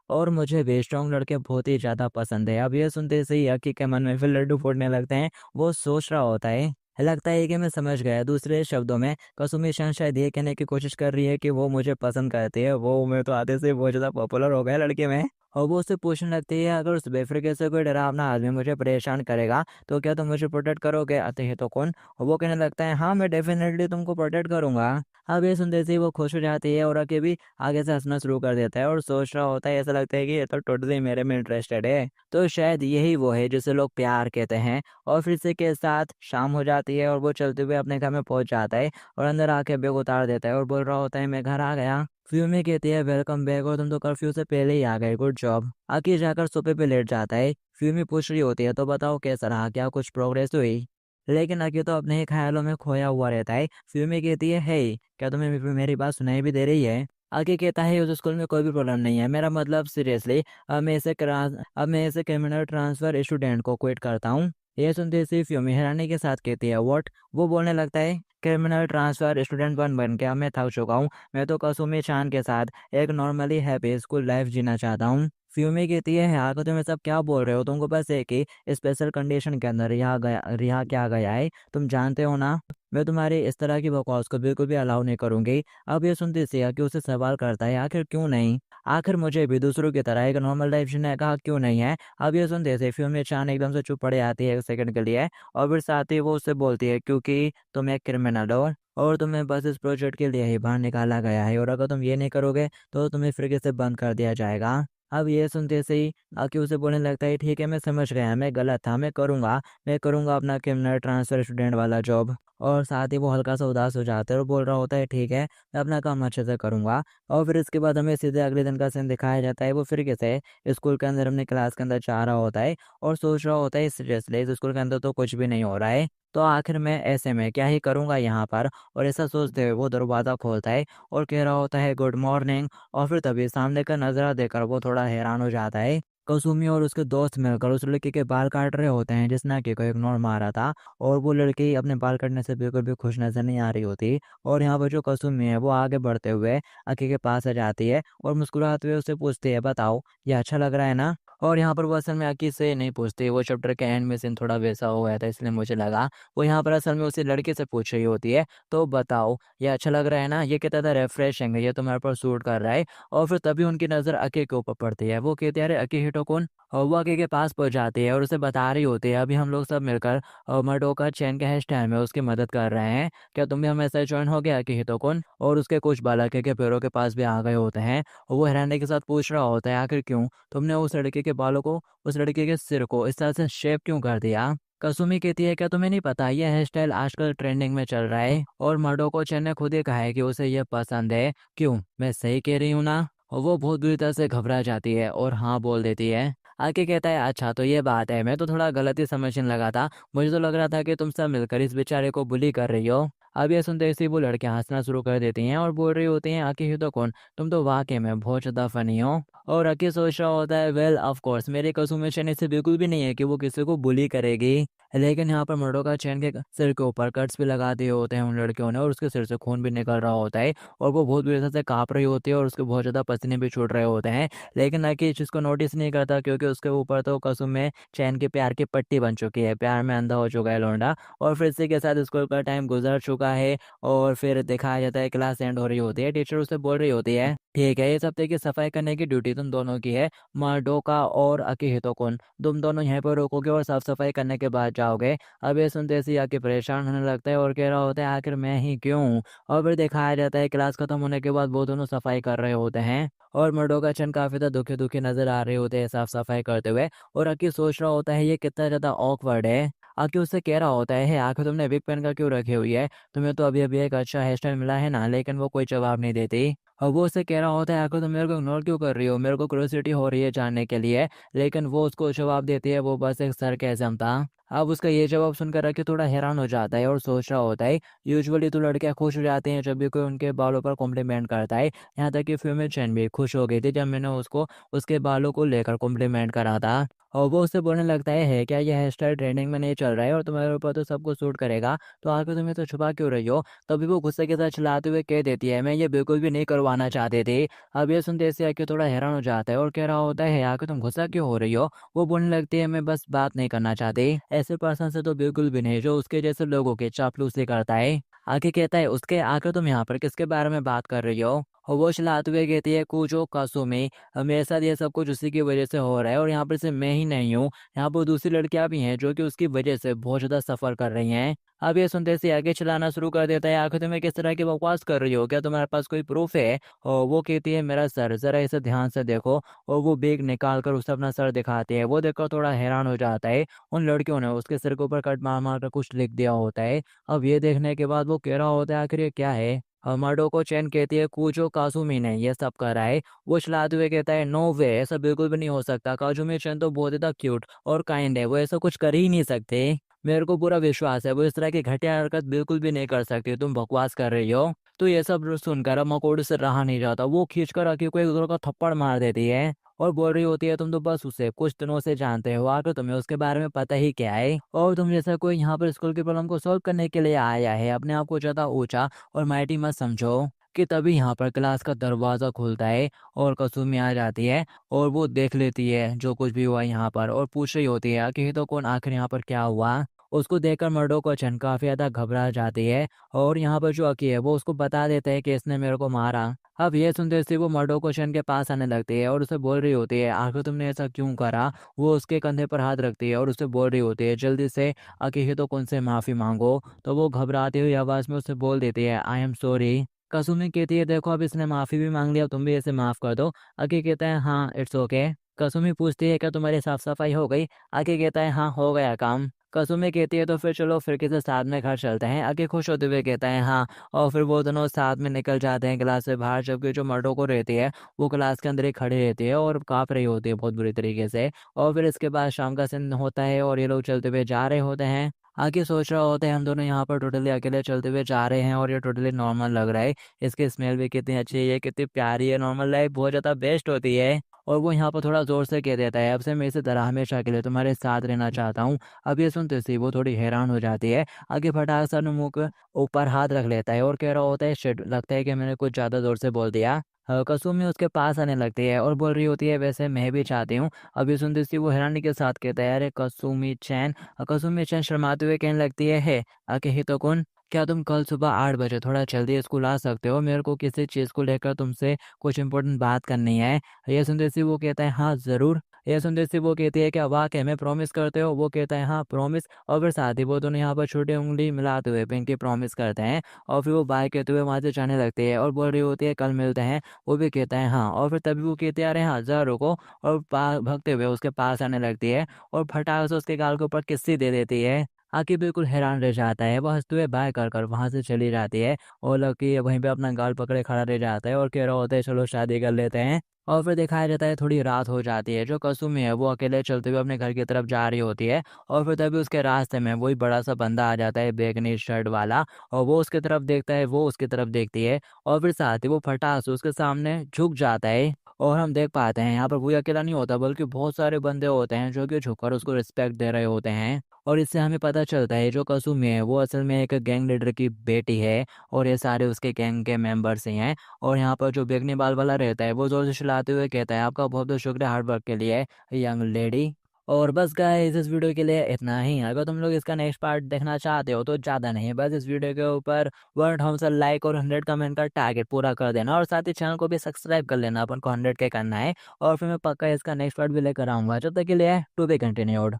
[SPEAKER 1] और मुझे भी स्ट्रांग लड़के बहुत ही ज्यादा पसंद है। अब ये सुनते से ही अकी के मन में फिर लड्डू फूटने लगते हैं। वो सोच रहा होता है, लगता है कि मैं समझ गया। दूसरे शब्दों में कसुमी शान शायद ये कहने की कोशिश कर रही है कि वो मुझे पसंद करती है। वो मैं तो आधे से बहुत ज़्यादा पॉपुलर हो गया लड़के में। और वो उससे पूछने लगती है, अगर उस बेफिक्र से कोई डरावना आदमी मुझे परेशान करेगा तो क्या तुम मुझे प्रोटेक्ट करोगे? आते ही तो कौन, और वो कहने लगता है, हाँ, मैं डेफिनेटली तुमको प्रोटेक्ट करूंगा। अब ये सुनते से ही वो खुश हो जाती है और आके भी आगे से हंसना शुरू कर देता है और सोच रहा होता है, ऐसा लगता है कि ये तो टोटली मेरे में इंटरेस्टेड है। तो शायद यही वो है जिसे लोग प्यार कहते हैं। और फिर इसी के साथ शाम हो जाती है और वो चलते हुए अपने घर में पहुंच जाता है और अंदर आके बैग उतार देता है और बोल रहा होता है, मैं घर आ गया। फ्यूमी कहती है, वेलकम बैक, और तुम तो कर्फ्यू से पहले ही आ गए, गुड जॉब। आके जाकर सोफे पे लेट जाता है। फ्यूमी पूछ रही होती है, तो बताओ कैसा रहा, क्या कुछ प्रोग्रेस हुई? लेकिन आगे तो अपने ही ख्यालों में खोया हुआ रहता है। फ्यूमी कहती है, हे, क्या तुम्हें मेरी बात सुनाई भी दे रही है? आगे कहता है, उस स्कूल में कोई भी प्रॉब्लम नहीं है, मेरा मतलब सीरियसली, अब मैं ऐसे क्रिमिनल ट्रांसफर स्टूडेंट को क्विट करता हूँ। ये सुनते ही फ्यूमी हैरानी के साथ कहती है, व्हाट? वो बोलने लगता है, क्रिमिनल ट्रांसफर स्टूडेंट बन के अब मैं थक चुका हूँ। मैं तो कसुमी चान के साथ एक नॉर्मली हैप्पी स्कूल लाइफ जीना चाहता हूँ। फ्यूमी कहती है, यार को तुम ये सब क्या बोल रहे हो? तुमको बस एक ही स्पेशल कंडीशन के अंदर रिहा किया गया है, तुम जानते हो ना? मैं तुम्हारी इस तरह की बकवास को बिल्कुल भी अलाउ नहीं करूंगी। अब ये सुनते सिया कि उसे सवाल करता है, आखिर क्यों नहीं? आखिर मुझे भी दूसरों की तरह एक नॉर्मल लाइफ जीने का हक क्यों नहीं है? अब ये सुनते से फ्यूमी चान एकदम से चुप पड़ जाती है एक सेकंड के लिए। और फिर साथ ही वो उससे बोलती है, क्योंकि तुम एक क्रिमिनल हो और तुम्हें बस इस प्रोजेक्ट के लिए ही बाहर निकाला गया है, और अगर तुम ये नहीं करोगे तो तुम्हें फिर से बंद कर दिया जाएगा। अब ये सुनते से ही आके उसे बोलने लगता है, ठीक है, मैं समझ गया, मैं गलत था, मैं करूँगा अपना क्रिमिनल ट्रांसफर स्टूडेंट वाला जॉब। और साथ ही वो हल्का सा उदास हो जाता है और बोल रहा होता है, ठीक है, मैं अपना काम अच्छे से करूँगा। और फिर इसके बाद हमें सीधे अगले दिन का सीन दिखाया जाता है। वो फिर कैसे स्कूल के अंदर अपने क्लास के अंदर जा रहा होता है और सोच रहा होता है, सीरियसली इस स्कूल के अंदर तो कुछ भी नहीं हो रहा है, तो आखिर मैं ऐसे में क्या ही करूँगा यहाँ पर? और ऐसा सोचते हुए वो दरवाज़ा खोलता है और कह रहा होता है, गुड मॉर्निंग। और फिर तभी सामने का नज़ारा देखकर वो थोड़ा हैरान हो जाता है। कसुमी और उसके दोस्त मिलकर उस लड़की के बाल काट रहे होते हैं जिसने कि को इग्नोर मारा था। और वो लड़की अपने बाल काटने से बिल्कुल भी खुश नजर नहीं आ रही होती। और यहाँ पर जो कसुमी है वो आगे बढ़ते हुए अकी के पास आ जाती है और मुस्कुराते हुए उससे पूछती है, बताओ, ये अच्छा लग रहा है ना? और यहाँ पर वो असल में आके से नहीं पूछती, वो चैप्टर के एंड में सीन थोड़ा वैसा हो गया था इसलिए मुझे लगा। वो यहाँ पर असल में उसी लड़के से पूछ रही होती है, तो बताओ ये अच्छा लग रहा है ना? ये कहता था रिफ्रेशिंग है, ये तुम्हारे पर सूट कर रहा है। और फिर तभी उनकी नज़र अकी के ऊपर पड़ती है। वो कहती है अरे अकी हिटो कौन? और वो अकी के पास पहुँच जाती है और उसे बता रही होती है अभी हम लोग सब मिलकर मडोका चैन के हेयर स्टाइल में उसकी मदद कर रहे हैं। क्या तुम भी हमारे साथ ज्वाइन हो गया अकी हिटो कौन? और उसके कुछ बाल अकी के पैरों के पास भी आ गए होते हैं। और वो हैरानी के साथ पूछ रहा होता है आखिर क्यों? तुमने उस लड़के के बालों को, उस लड़के के सिर को इस तरह से शेप क्यों कर दिया? कसुमी कहती है क्या तुम्हें नहीं पता ये हेयर स्टाइल आजकल ट्रेंडिंग में चल रहा है और मडोको चैन ने खुद ही कहा है कि उसे ये पसंद है। क्यों, मैं सही कह रही हूँ ना? और वो बहुत बुरी तरह से घबरा जाती है और हाँ बोल देती है। आके कहता है अच्छा तो ये बात है, मैं तो थोड़ा गलत ही समझने लगा था, मुझे तो लग रहा था कि तुम सब मिलकर इस बेचारे को बुली कर रही हो। अब ये सुनते ही वो लड़कियां हंसना शुरू कर देती हैं और बोल रही होती हैं आके ही तो कौन, तुम तो वाकई में बहुत ज़्यादा फनी हो। और अकी सोच रहा होता है वेल ऑफ कोर्स मेरी कसुमे चैन इससे बिल्कुल भी नहीं है कि वो किसी को बुली करेगी। लेकिन यहाँ पर मडोका चैन के सिर के ऊपर कट्स भी लगा दिए होते हैं उन लड़कियों ने और उसके सिर से खून भी निकल रहा होता है और वो बहुत बुरी तरह से काँप रही होती है और उसके बहुत ज़्यादा पसीने भी छूट रहे होते हैं। लेकिन अकी इस चीज़ को नोटिस नहीं करता क्योंकि उसके ऊपर तो कसुमे चैन के प्यार की पट्टी बन चुकी है, प्यार में अंधा हो चुका है लौंडा। और फिर इसी के साथ स्कूल का टाइम गुजर चुका है और फिर दिखाया जाता है क्लास एंड हो रही होती है। टीचर उसे बोल रही होती है ठीक है इस हफ्ते की सफाई करने की ड्यूटी तुम दोनों की है, माडोका और अकिहितो-कुन, तुम दोनों यहीं पर रुकोगे और साफ सफाई करने के बाद जाओगे। अब ये सुनते ही आके परेशान होने लगता है और कह रहा होता है आखिर मैं ही क्यों? और फिर दिखाया जाता है क्लास खत्म होने के बाद वो दोनों सफाई कर रहे होते हैं और मडोका चन काफी ज़्यादा दुखी दुखी नजर आ रहे होते हैं साफ सफाई करते हुए। और अकी सोच रहा होता है ये कितना ज़्यादा ऑकवर्ड है। आके उससे कह रहा होता है "हे, आखिर तुमने विग पहन कर क्यों रखी हुई है? तुम्हें तो अभी अभी एक अच्छा हेयर स्टाइल मिला है ना?" लेकिन वो कोई जवाब नहीं देती। और वो उससे कह रहा होता है आखिर तुम मेरे को इग्नोर क्यों कर रही हो? मेरे को क्यूरियोसिटी हो रही है जानने के लिए। लेकिन वो उसको जवाब देती है वो बस एक सरकैज़म था। अब उसका ये जवाब सुनकर रखी थोड़ा हैरान हो जाता है और सोच रहा होता है यूजुअली तो लड़कियां खुश हो जाती हैं जब भी कोई उनके बालों पर कॉम्प्लीमेंट करता है। यहाँ तक कि फीमेल चैन भी खुश हो गई थी जब मैंने उसको उसके बालों को लेकर कॉम्प्लीमेंट करा था। और वो उससे बोलने लगता है क्या ये हेयर स्टाइल ट्रेंडिंग में नहीं चल रहा है और तुम्हारे ऊपर तो सबको सूट करेगा, तो आखिर तुम तो छुपा क्यों रही हो? तभी वो गुस्से के साथ चिल्लाते हुए कह देती है मैं ये बिल्कुल भी नहीं करवाना चाहती थी। अब ये सुनते से आके थोड़ा हैरान हो जाता है और कह रहा होता है आके तुम गुस्सा क्यों हो रही हो? वो बोलने लगती है मैं बस बात नहीं करना चाहती, ऐसे पर्सन से तो बिल्कुल भी नहीं जो उसके जैसे लोगों की चापलूसी करता है। आके कहता है उसके आकर तुम यहाँ पर किसके बारे में बात कर रही हो? और वो चिल्लाते हुए कहती है कुजो कासुमी, मेरे साथ ये सब कुछ उसी की वजह से हो रहा है और यहाँ पर सिर्फ मैं ही नहीं हूँ, यहाँ पर दूसरी लड़कियां भी हैं जो कि उसकी वजह से बहुत ज़्यादा सफ़र कर रही हैं। अब ये सुनते से आगे चलाना शुरू कर देता है आखिर तुम्हें किस तरह की बकवास कर रही हो? क्या तुम्हारे पास कोई प्रूफ है? और वो कहती है मेरा सर, ज़रा इसे ध्यान से देखो। और वो बैग निकाल कर उसे अपना सर दिखाती है। वो देखकर थोड़ा हैरान हो जाता है। उन लड़कियों ने उसके सिर के ऊपर कट मार मार कर कुछ लिख दिया होता है। अब ये देखने के बाद वो कह रहा होता है आखिर ये क्या है? माडोको चैन कहती है कूजो काजुमी ने ये सब करा है। वो चिल्लाते हुए कहता है नो वे, ऐसा बिल्कुल भी नहीं हो सकता। काजुमी चैन तो बहुत ज़्यादा क्यूट और काइंड है, वो ऐसा कुछ कर ही नहीं सकते। मेरे को पूरा विश्वास है वो इस तरह की घटिया हरकत बिल्कुल भी नहीं कर सकती, तुम बकवास कर रही हो। तो ये सब सुनकर अब मकोड़े से रहा नहीं जाता, वो खींचकर अकी को एक दूसरे का थप्पड़ मार देती है और बोल रही होती है तुम तो बस उसे कुछ दिनों से जानते हो, आकर तुम्हें उसके बारे में पता ही क्या है? और तुम जैसा कोई यहाँ पर स्कूल की प्रॉब्लम को सॉल्व करने के लिए आया है, अपने आप को ज़्यादा ऊंचा और माइटी मत समझो। कि तभी यहाँ पर क्लास का दरवाज़ा खुलता है और कसुमी आ जाती है और वो देख लेती है जो कुछ भी हुआ यहाँ पर और पूछ रही होती है कि तो कौन, आखिर यहाँ पर क्या हुआ? उसको देखकर मर्डोको चन काफ़ी ज़्यादा घबरा जाती है और यहाँ पर जो अकी है वो उसको बता देता है कि इसने मेरे को मारा। अब ये सुनते से वो मर्डोको चन के पास आने लगती है और उसे बोल रही होती है आखिर तुमने ऐसा क्यों करा? वो उसके कंधे पर हाथ रखती है और उसे बोल रही होती है जल्दी से अकीहितो कुन से माफ़ी मांगो। तो वो घबराती हुई आवाज़ में उसे बोल देती है आई एम सॉरी। कसुमी कहती है देखो अब इसने माफ़ी भी मांग लिया, तुम भी इसे माफ़ कर दो। अकी कहता है हाँ इट्स ओके। कसुमी पूछती है क्या तुम्हारी साफ सफाई हो गई? अकी कहता है हाँ हो गया काम। कसुमी कहती है तो फिर चलो फिर किसी साथ में घर चलते हैं। अकी खुश होते हुए कहता है हाँ। और फिर वो दोनों साथ में निकल जाते हैं क्लास से बाहर, जबकि जो मर्डोको रहती है वो क्लास के अंदर ही खड़ी रहती है और काँप रही होती है बहुत बुरी तरीके से। और फिर इसके बाद शाम का सीन होता है और ये लोग चलते हुए जा रहे होते हैं। आगे सोच रहा होता है हम दोनों यहाँ पर टोटली अकेले चलते हुए जा रहे हैं और ये टोटली नॉर्मल लग रहा है। इसकी स्मेल भी कितनी अच्छी है, ये कितनी प्यारी है, नॉर्मल लाइफ बहुत ज़्यादा बेस्ट होती है। और वो यहाँ पर थोड़ा ज़ोर से कह देता है अब से मैं इसी तरह हमेशा के लिए तुम्हारे साथ रहना चाहता हूँ। अब ये सुनते से वो थोड़ी हैरान हो जाती है। आगे फटाक से मुँह के ऊपर हाथ रख लेता है और कह रहा होता है शिट, लगता है कि मैंने कुछ ज़्यादा ज़ोर से बोल दिया। कसुमी उसके पास आने लगती है और बोल रही होती है, वैसे मैं भी चाहती हूँ। अभी सुनते सी वो हैरानी के साथ कहता है, अरे कसुमी चैन। कसुमी चैन शर्माते हुए कहने लगती है, हे हितोकुन, क्या तुम कल सुबह 8 बजे थोड़ा जल्दी स्कूल आ सकते हो? मेरे को किसी चीज़ को लेकर तुमसे कुछ इंपॉर्टेंट बात करनी है। ये सुनते सी वो कहता है, हाँ ज़रूर। ये सुनते सी वो कहती है, क्या वाकई में प्रॉमिस करते हो? वो कहता है, हाँ प्रॉमिस। और फिर साथ ही वो दोनों यहाँ पर छोटी उंगली मिलाते हुए पिंकी प्रॉमिस करते हैं। और फिर वो बाय कहते हुए वहाँ से जाने लगती है और बोल रही होती है, कल मिलते हैं। वो भी कहता है हाँ। और फिर तभी वो कहती है, अरे हाँ ज़रा रुको। और भागते हुए उसके पास आने लगती है और फटाक से उसके गाल के ऊपर किस्सी दे देती है। आके बिल्कुल हैरान रह जाता है, वो हंसते हुए बाय कर कर वहाँ से चली जाती है। और लकी वहीं पे अपना गाल पकड़े खड़ा रह जाता है और कह रहा होता है, चलो शादी कर लेते हैं। और फिर दिखाया जाता है थोड़ी रात हो जाती है। जो कसुमी है वो अकेले चलते हुए अपने घर की तरफ जा रही होती है। और फिर तभी उसके रास्ते में वही बड़ा सा बंदा आ जाता है, बैगनी शर्ट वाला। और वो उसकी तरफ देखता है, वो उसकी तरफ देखती है। और फिर साथ ही वो फटाक से उसके सामने झुक जाता है। और हम देख पाते हैं यहाँ पर वही अकेला नहीं होता, बल्कि बहुत सारे बंदे होते हैं जो कि झुककर उसको रिस्पेक्ट दे रहे होते हैं। और इससे हमें पता चलता है जो कसुमी है वो असल में एक गैंग लीडर की बेटी है। और ये सारे उसके गैंग के मेंबर्स ही हैं। और यहाँ पर जो बेगनी बाल वाला रहता है वो जोर से चिल्लाते हुए कहता है, आपका बहुत बहुत शुक्रिया हार्ड वर्क के लिए यंग लेडी। और बस गाइस इस वीडियो के लिए इतना ही। अगर तुम लोग इसका नेक्स्ट पार्ट देखना चाहते हो तो ज़्यादा नहीं, बस इस वीडियो के ऊपर 1000 लाइक और 100 कमेंट का टारगेट पूरा कर देना। और साथ ही चैनल को भी सब्सक्राइब कर लेना, अपन को 100 के करना है। और फिर मैं पक्का इसका नेक्स्ट पार्ट भी लेकर आऊँगा। जब तक के लिए टू बी कंटिन्यूड।